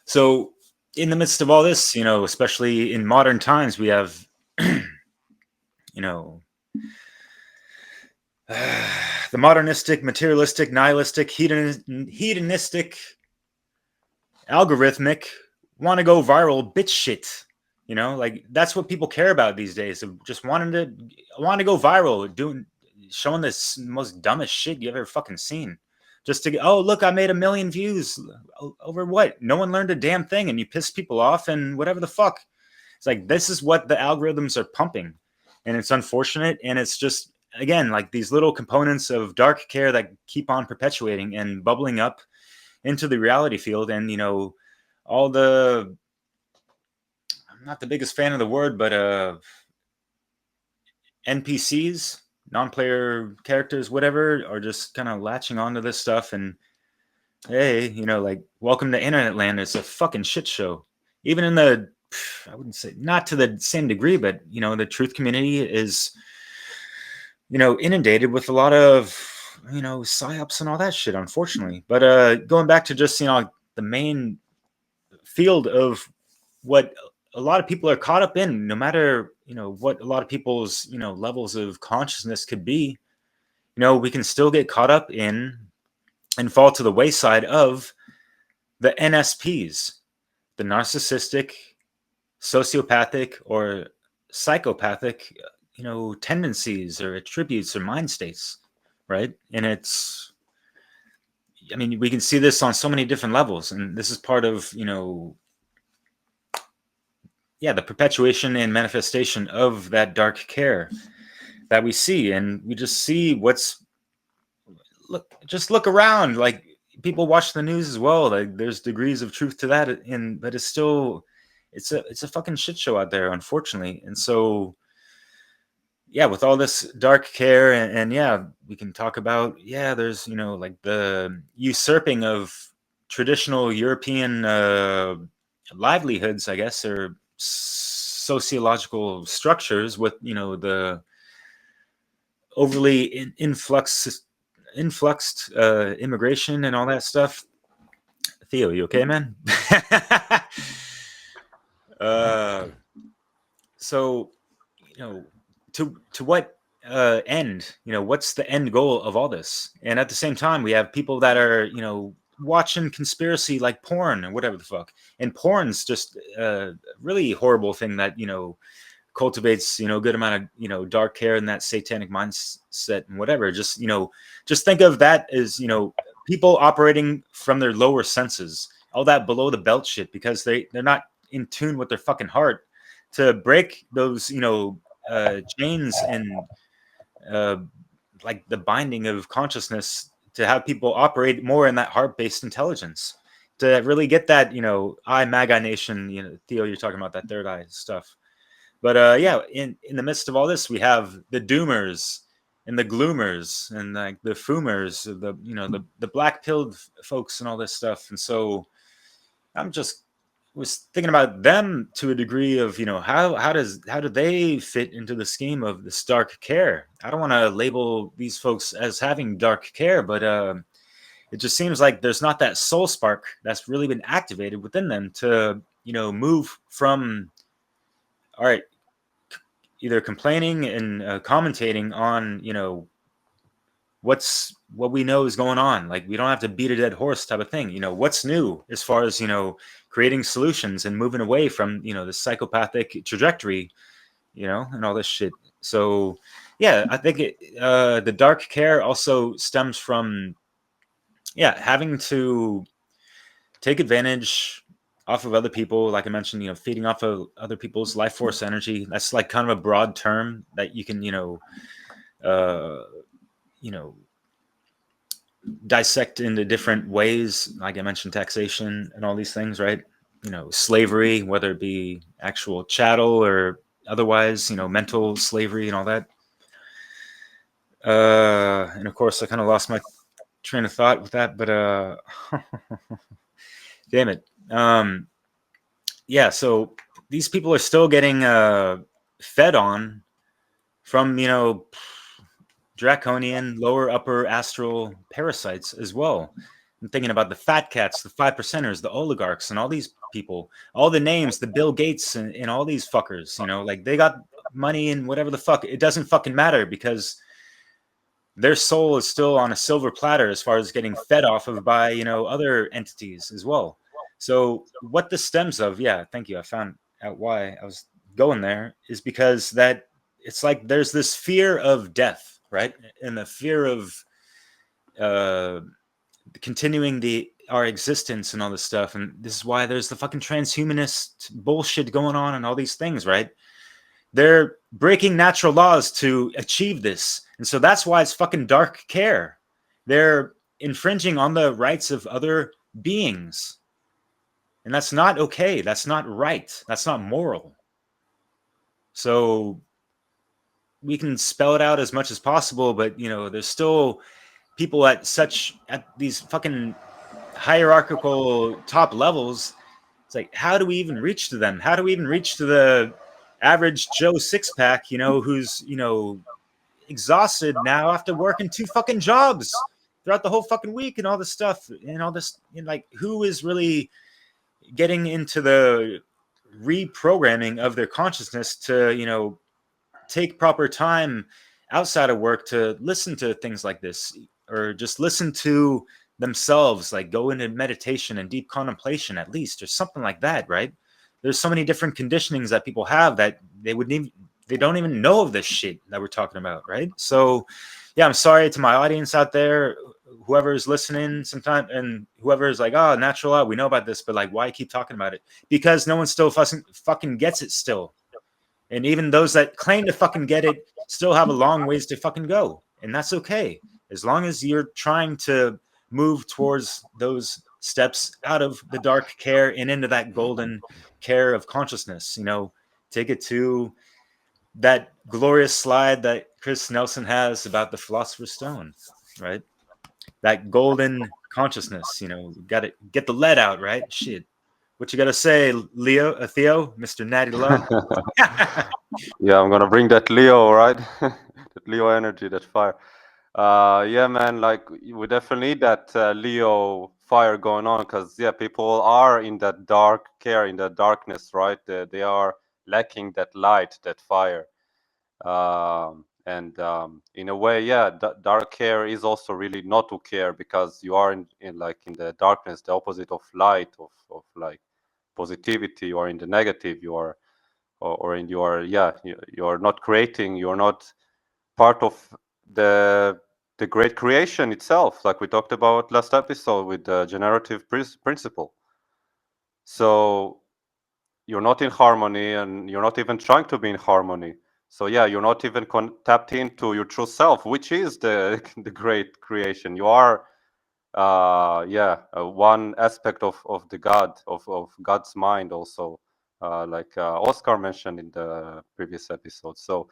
so in the midst of all this, especially in modern times, we have, the modernistic, materialistic, nihilistic, hedonistic, algorithmic, want to go viral bitch shit. Like, that's what people care about these days. Of just wanting to go viral, showing this most dumbest shit you ever fucking seen, just to get, oh, look, I made 1 million views. Over what? No one learned a damn thing, and you piss people off and whatever the fuck. It's like, this is what the algorithms are pumping, and it's unfortunate. And it's just, again, like, these little components of dark care that keep on perpetuating and bubbling up into the reality field. And all the, I'm not the biggest fan of the word, but NPCs, non-player characters, whatever, are just kind of latching onto this stuff. And hey, like, welcome to internet land. It's a fucking shit show. Even in the, I wouldn't say not to the same degree, but the truth community is inundated with a lot of psyops and all that shit, unfortunately. But going back to just the main field of what a lot of people are caught up in, no matter what a lot of people's levels of consciousness could be, we can still get caught up in and fall to the wayside of the NSPs, the narcissistic, sociopathic, or psychopathic tendencies or attributes or mind states, right? And it's, I mean, we can see this on so many different levels, and this is part of the perpetuation and manifestation of that dark care that we see. And we just see look around. Like, people watch the news as well. Like, there's degrees of truth to that, but it's still, it's a fucking shit show out there, unfortunately. And so, yeah, with all this dark care, and yeah, we can talk about, yeah, there's like the usurping of traditional European livelihoods, I guess, or sociological structures with, you know, the overly influxed immigration and all that stuff. Theo, you okay, man? So, you know, to what end? You know, what's the end goal of all this? And at the same time, we have people that are, you know, watching conspiracy like porn or whatever the fuck. And porn's just a really horrible thing that, you know, cultivates, you know, a good amount of, you know, dark hair and that satanic mindset and whatever. Just, you know, just think of that as, you know, people operating from their lower senses, all that below the belt shit, because they're not in tune with their fucking heart to break those, you know, chains and like the binding of consciousness, to have people operate more in that heart-based intelligence, to really get that, you know, MAGA nation, you know, Theo, you're talking about that third eye stuff. But yeah, in the midst of all this, we have the doomers and the gloomers and like the foomers, the, you know, the black pilled folks and all this stuff. And so I'm just was thinking about them to a degree of, you know, how do they fit into the scheme of this dark care? I don't want to label these folks as having dark care, but it just seems like there's not that soul spark that's really been activated within them to, you know, move from, all right, either complaining and commentating on, you know, what we know is going on. Like, we don't have to beat a dead horse type of thing. You know, what's new as far as, you know, creating solutions and moving away from, you know, the psychopathic trajectory, you know, and all this shit. So yeah, I think the dark care also stems from, yeah, having to take advantage off of other people. Like I mentioned, you know, feeding off of other people's life force energy. That's like kind of a broad term that you can, you know, dissect into different ways. Like I mentioned, taxation and all these things, right? You know, slavery, whether it be actual chattel or otherwise, you know, mental slavery and all that. And of course, I kind of lost my train of thought with that, but damn it. Yeah, so these people are still getting fed on from, you know, draconian lower upper astral parasites as well. I'm thinking about the fat cats, the 5%ers, the oligarchs, and all these people, all the names, the Bill Gates and all these fuckers, you know, like they got money and whatever the fuck. It doesn't fucking matter, because their soul is still on a silver platter as far as getting fed off of by, you know, other entities as well. So what this stems of, yeah, thank you. I found out why I was going there, is because that it's like there's this fear of death, right? And the fear of continuing our existence and all this stuff. And this is why there's the fucking transhumanist bullshit going on and all these things, right? They're breaking natural laws to achieve this. And so that's why it's fucking dark care. They're infringing on the rights of other beings. And that's not okay. That's not right. That's not moral. So we can spell it out as much as possible, but, you know, there's still people at these fucking hierarchical top levels. It's like, how do we even reach to them? How do we even reach to the average Joe six-pack, you know, who's, you know, exhausted now after working 2 fucking jobs throughout the whole fucking week and all this stuff and all this, and like, who is really getting into the reprogramming of their consciousness to, you know, take proper time outside of work to listen to things like this, or just listen to themselves, like go into meditation and deep contemplation at least, or something like that, right? There's so many different conditionings that people have that they don't even know of this shit that we're talking about, right? So yeah, I'm sorry to my audience out there, whoever's listening sometime, and whoever's like, oh, natural law, we know about this, but like, why keep talking about it? Because no one still fucking gets it still. And even those that claim to fucking get it still have a long ways to fucking go. And that's okay. As long as you're trying to move towards those steps out of the dark care and into that golden care of consciousness, you know, take it to that glorious slide that Chris Nelson has about the Philosopher's Stone, right? That golden consciousness, you know, got to get the lead out, right? Shit. What you got to say, Theo, Mr. Natty Love? Yeah, I'm gonna bring that Leo, right? That Leo energy, that fire. Yeah, man, like we definitely need that Leo fire going on, because yeah, people are in that dark care, in that darkness, right? They are lacking that light, that fire. And in a way, yeah, dark care is also really not to care, because you are in like in the darkness, the opposite of light, of like positivity. You are in the negative. You are, or in your, yeah, you are not creating. You are not part of the great creation itself, like we talked about last episode with the generative principle. So you're not in harmony, and you're not even trying to be in harmony. So yeah, you're not even tapped into your true self, which is the the great creation. You are one aspect of the God, of God's mind also, like Oscar mentioned in the previous episode. So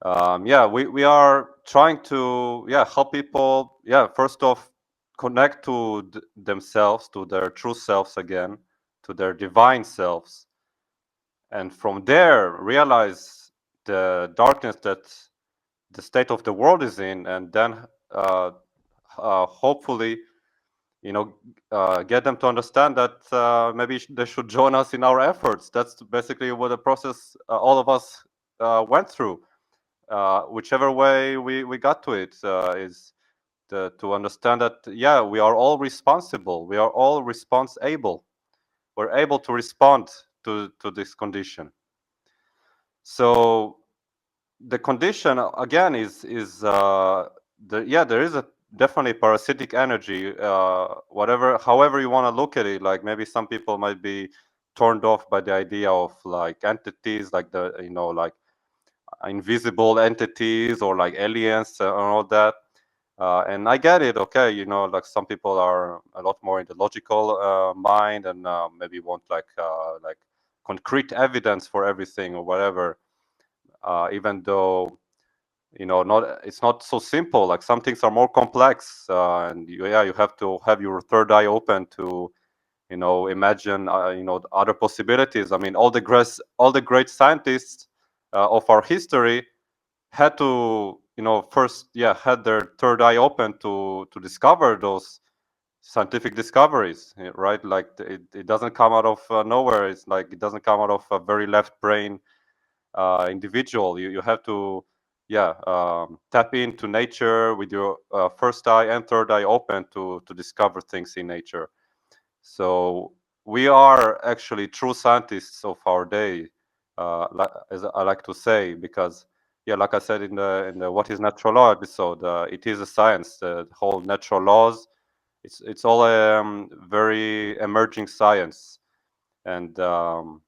yeah, we are trying to, yeah, help people, yeah, first off, connect to themselves, to their true selves again, to their divine selves, and from there realize the darkness that the state of the world is in, and then hopefully, you know, get them to understand that maybe they should join us in our efforts. That's basically what the process all of us went through. Whichever way we got to it is to understand that, yeah, we are all responsible. We are all responsible. We're able to respond to this condition. So the condition again is there is a definitely parasitic energy, whatever, however you want to look at it. Like maybe some people might be turned off by the idea of like entities, like the, you know, like invisible entities or like aliens and all that. And I get it, okay, you know, like some people are a lot more in the logical mind, and maybe want like concrete evidence for everything or whatever. Even though, you know, it's not so simple. Like some things are more complex, and you have to have your third eye open to, you know, imagine you know, other possibilities. I mean, all the great scientists of our history had to, you know, first, yeah, had their third eye open to discover those scientific discoveries, right? Like it doesn't come out of nowhere. It's like it doesn't come out of a very left brain individual. You have to, yeah, tap into nature with your first eye and third eye open to discover things in nature. So we are actually true scientists of our day, as I like to say, because yeah, like I said in the What is Natural Law episode, it is a science. The whole natural laws, it's all very emerging science, and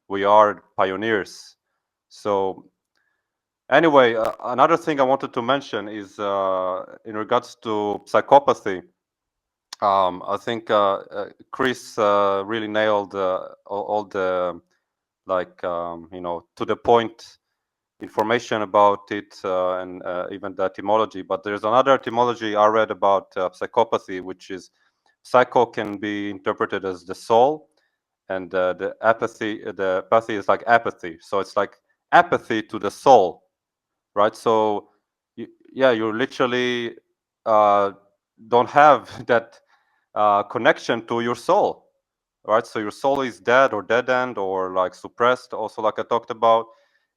we are pioneers. So anyway, another thing I wanted to mention is in regards to psychopathy. I think KRIS really nailed all the like you know, to the point information about it, and even the etymology. But there's another etymology I read about psychopathy, which is psycho can be interpreted as the soul, and the apathy is like apathy. So it's like apathy to the soul, right? So yeah, you literally don't have that connection to your soul, right? So your soul is dead or dead end or like suppressed, also like I talked about,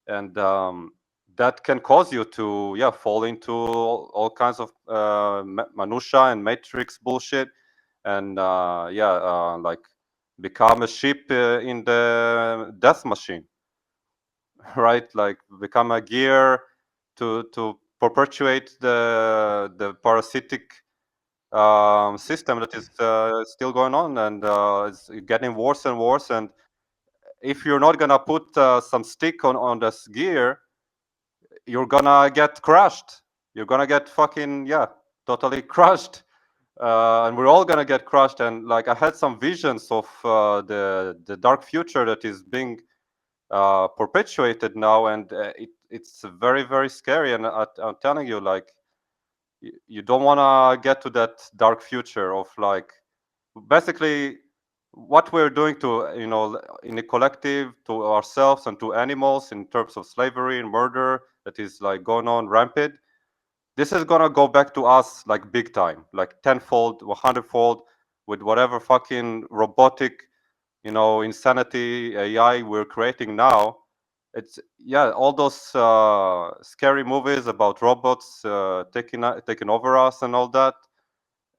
and that can cause you to, yeah, fall into all kinds of minutia and matrix bullshit, and like become a sheep in the death machine, right? Like become a gear to perpetuate the parasitic system that is still going on, and it's getting worse and worse. And if you're not gonna put some stick on this gear, you're gonna get crushed. You're gonna get fucking, yeah, totally crushed. And we're all gonna get crushed. And like I had some visions of the dark future that is being perpetuated now, and it's very, very scary. And I'm telling you, like, you don't want to get to that dark future of like, basically, what we're doing to, in a collective, to ourselves and to animals in terms of slavery and murder that is like going on rampant, this is gonna go back to us like big time, like tenfold, 100-fold, with whatever fucking robotic, insanity AI we're creating now. It's, yeah, all those scary movies about robots taking over us and all that.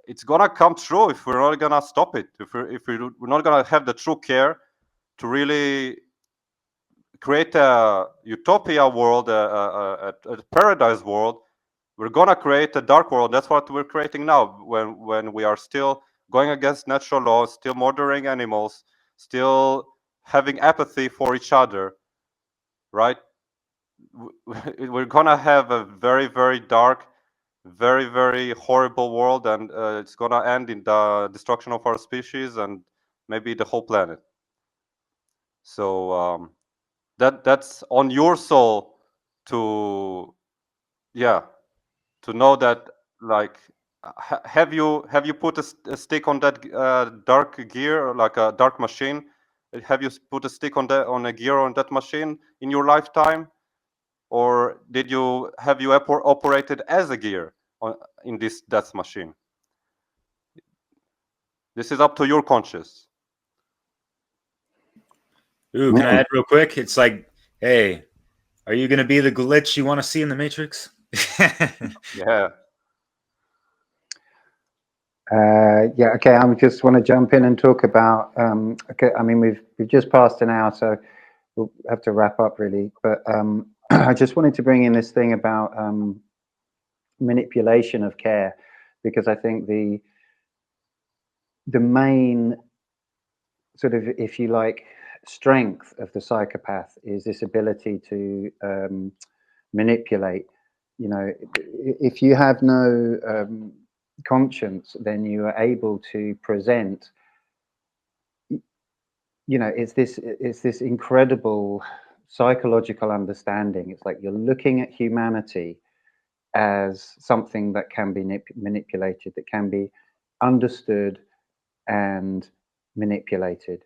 It's gonna come true if we're not gonna stop it. We're not gonna have the true care to really create a utopia world, a paradise world. We're gonna create a dark world. That's what we're creating now. When we are still going against natural laws, still murdering animals, still having apathy for each other, right? We're gonna have a very, very dark, very, very horrible world, and it's gonna end in the destruction of our species and maybe the whole planet. So that's on your soul to, yeah, to know that, like, have you put a stick on that dark gear, or like a dark machine? Have you put a stick on a gear on that machine in your lifetime, or have you operated as a gear in this death machine? This is up to your conscience. Ooh, can I add real quick? It's like, hey, are you gonna be the glitch you want to see in the Matrix? Yeah. Yeah, okay. I just want to jump in and talk about. Okay, I mean we've just passed an hour, so we'll have to wrap up really. But I just wanted to bring in this thing about manipulation of care, because I think the main sort of, if you like, strength of the psychopath is this ability to manipulate. You know, if you have no conscience, then you are able to present, it's this incredible psychological understanding. It's like you're looking at humanity as something that can be manipulated, that can be understood and manipulated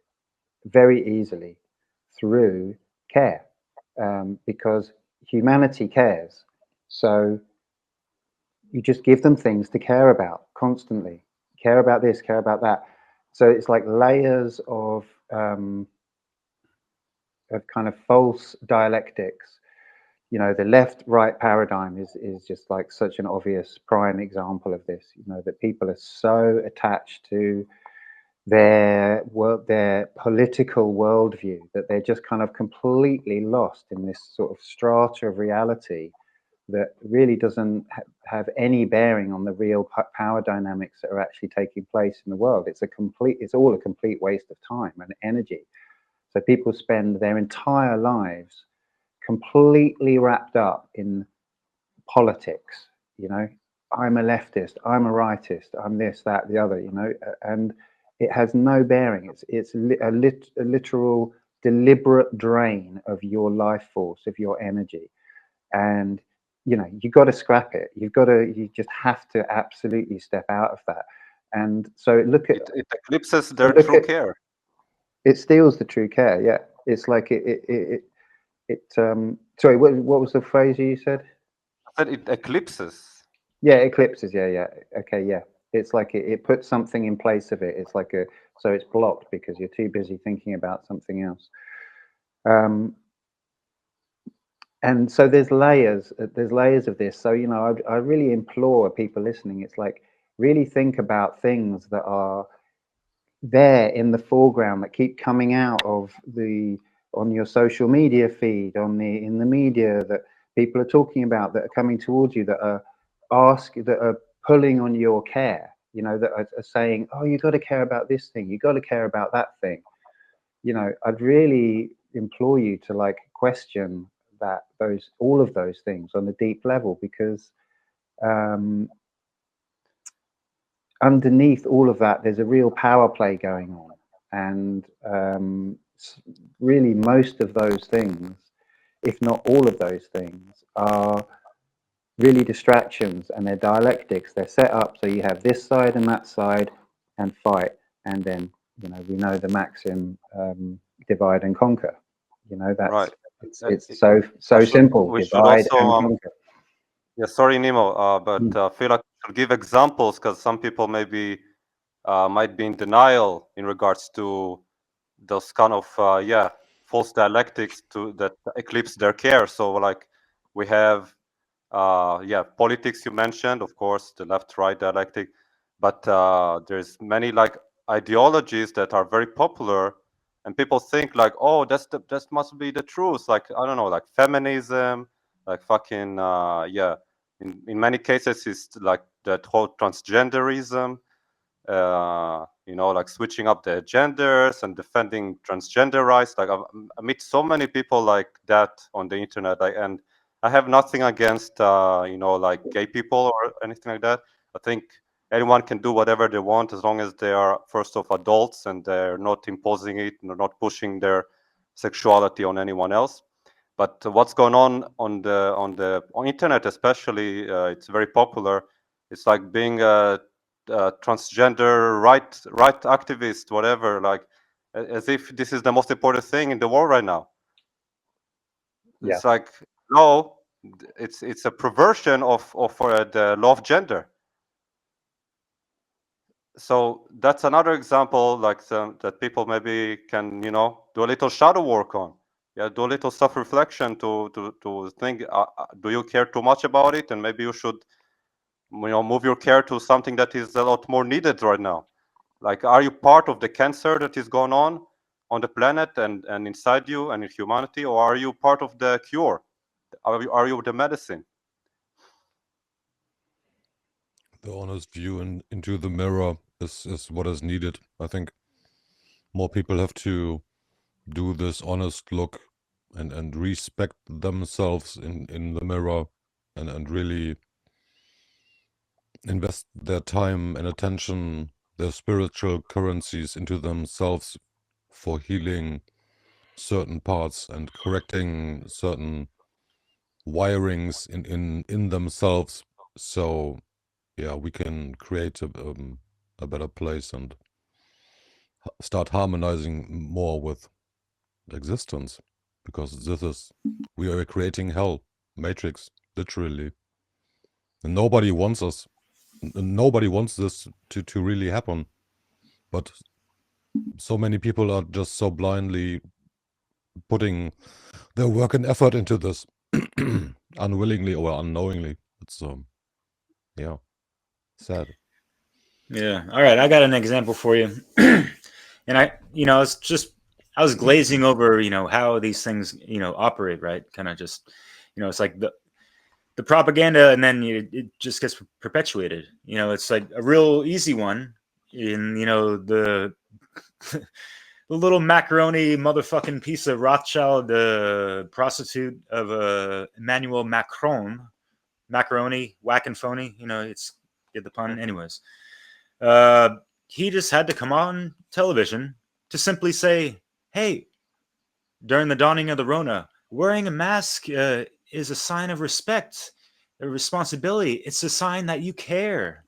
very easily through care, because humanity cares. So you just give them things to care about constantly. Care about this, care about that. So it's like layers of kind of false dialectics. The left-right paradigm is just like such an obvious prime example of this. That people are so attached to their political worldview that they're just kind of completely lost in this sort of strata of reality that really doesn't have any bearing on the real power dynamics that are actually taking place in the world. It's all a complete waste of time and energy. So people spend their entire lives completely wrapped up in politics. I'm a leftist, I'm a rightist, I'm this, that, the other. And it has no bearing. It's a literal deliberate drain of your life force, of your energy. And you got to scrap it. You just have to absolutely step out of that. And so look at it eclipses their true care. It steals the true care. Yeah, it's like it sorry, what was the phrase you said? I said it eclipses. Yeah, eclipses. Yeah. Okay, yeah. It's like it puts something in place of it. It's like so it's blocked because you're too busy thinking about something else. And so there's layers of this. So I really implore people listening. It's like, really think about things that are there in the foreground, that keep coming out of on your social media feed, in the media, that people are talking about, that are coming towards you, that are pulling on your care, that are saying, oh, you got to care about this thing, you got to care about that thing. I'd really implore you to like question all of those things on a deep level, because underneath all of that, there's a real power play going on. And really, most of those things, if not all of those things, are really distractions, and they're dialectics. They're set up so you have this side and that side and fight, and then You know, we know the maxim, divide and conquer. You know, that's Right. it's so simple. We should Divide also, and conquer. yeah, sorry, Nemo, but I feel like we should give examples because some people maybe might be in denial in regards to those kind of false dialectics that eclipse their care. So like we have politics, you mentioned, of course, the left-right dialectic, but there's many like ideologies that are very popular, and people think like, oh, that must be the truth. Like, I don't know, like feminism, like fucking in many cases it's like that whole transgenderism, you know, like switching up their genders and defending transgender rights. Like I meet so many people like that on the internet, and I have nothing against you know, like gay people or anything like that. I think anyone can do whatever they want as long as they are first off adults and they're not imposing it, not pushing their sexuality on anyone else. But what's going on the internet, especially, it's very popular. It's like being a transgender right activist, whatever, like as if this is the most important thing in the world right now. Yeah. It's like, no, it's a perversion of the law of gender. So that's another example, like that people maybe can, you know, do a little shadow work on. Yeah, do a little self-reflection to think, do you care too much about it, and maybe you should, you know, move your care to something that is a lot more needed right now. Like, are you part of the cancer that is going on the planet and inside you and in humanity, or are you part of the cure? Are you the medicine? The honest view into the mirror is what is needed. I think more people have to do this honest look and respect themselves in the mirror and really invest their time and attention, their spiritual currencies into themselves for healing certain parts and correcting certain wirings in themselves. So yeah, we can create a better place and start harmonizing more with existence, because we are creating hell, matrix, literally, and nobody wants this to really happen, but so many people are just so blindly putting their work and effort into this unwillingly or unknowingly. It's yeah, sad. Yeah. All right. I got an example for you. And I was glazing over, how these things, operate, right? Kind of just, it's like the propaganda, and then it just gets perpetuated. It's like a real easy one in, the little macaroni motherfucking piece of Rothschild, prostitute of Emmanuel Macron, macaroni, whack and phony. It's get the pun. Anyways, he just had to come on television to simply say, "Hey, during the dawning of the Rona, wearing a mask is a sign of respect, a responsibility. It's a sign that you care."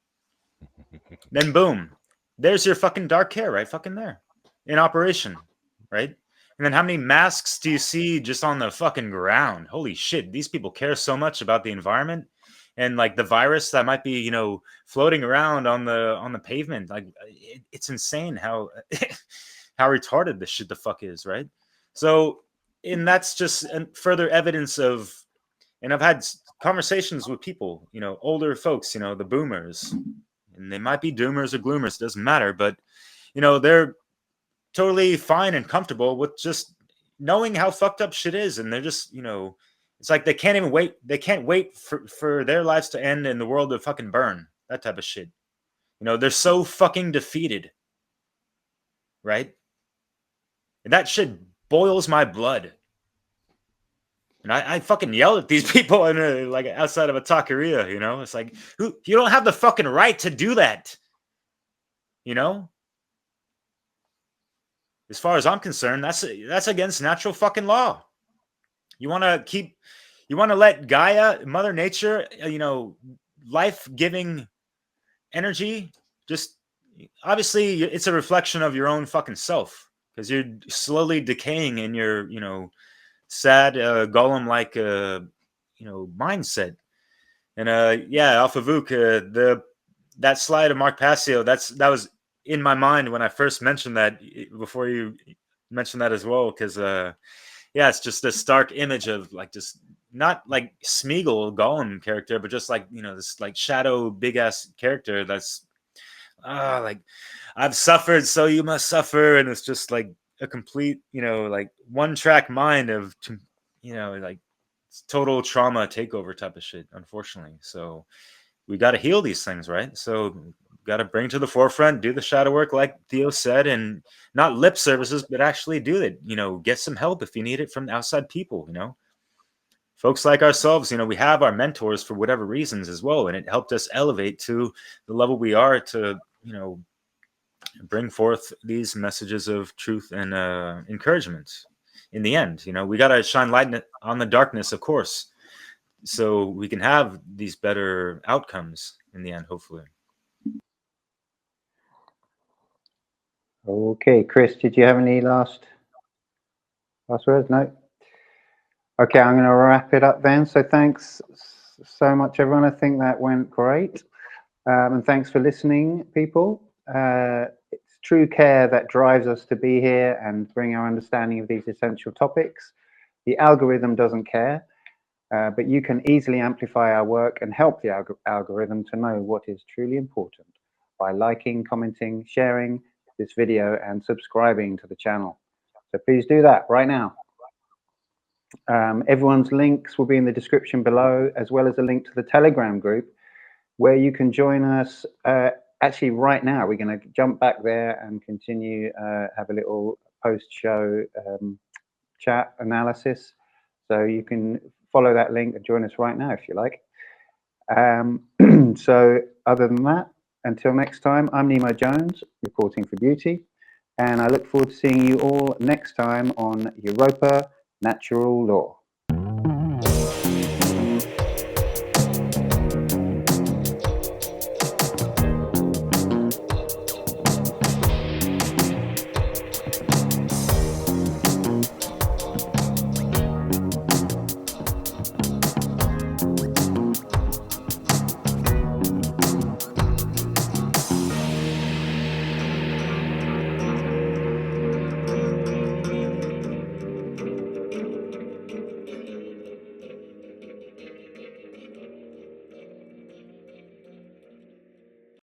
Then boom, there's your fucking dark care right fucking there in operation, right? And then how many masks do you see just on the fucking ground? Holy shit, these people care so much about the environment and like the virus that might be, floating around on the pavement. Like it's insane how how retarded this shit the fuck is, right? So, and that's just further evidence of, and I've had conversations with people, older folks, the boomers, and they might be doomers or gloomers, doesn't matter, but they're totally fine and comfortable with just knowing how fucked up shit is, and they're just, it's like they can't even wait. They can't wait for their lives to end and the world to fucking burn. That type of shit. They're so fucking defeated, right? And that shit boils my blood. And I fucking yell at these people in like outside of a taqueria, It's like, you don't have the fucking right to do that, As far as I'm concerned, that's against natural fucking law. You want to let Gaia, Mother Nature, life-giving energy, just, obviously it's a reflection of your own fucking self, because you're slowly decaying in your, you know, sad golem-like, you know, mindset. And yeah, Alpha Vuk, that slide of Mark Passio, that was in my mind when I first mentioned that, before you mentioned that as well, because yeah, it's just a stark image of like, just not like Smeagol Gollum character, but just like, you know, this like shadow big ass character that's like, I've suffered, so you must suffer, and it's just like a complete, you know, like one track mind of, you know, like total trauma takeover type of shit, unfortunately. So we got to heal these things, right? So got to bring to the forefront, do the shadow work like Theo said, and not lip services, but actually do it. You know, get some help if you need it from outside people, you know. Folks like ourselves, you know, we have our mentors for whatever reasons as well, and it helped us elevate to the level we are to, you know, bring forth these messages of truth and encouragement. In the end, you know, we got to shine light on the darkness, of course, so we can have these better outcomes in the end, hopefully. Okay, Chris, did you have any last words? No. Okay, I'm going to wrap it up then. So thanks so much, everyone. I think that went great. And thanks for listening, people. It's true care that drives us to be here and bring our understanding of these essential topics. The algorithm doesn't care, but you can easily amplify our work and help the algorithm to know what is truly important by liking, commenting, sharing this video and subscribing to the channel. So please do that right now. Everyone's links will be in the description below, as well as a link to the Telegram group where you can join us. Actually, right now, we're going to jump back there and continue, have a little post-show chat analysis. So you can follow that link and join us right now if you like. So other than that, until next time, I'm Nemo Jones, reporting for Beauty, and I look forward to seeing you all next time on Europa Natural Law.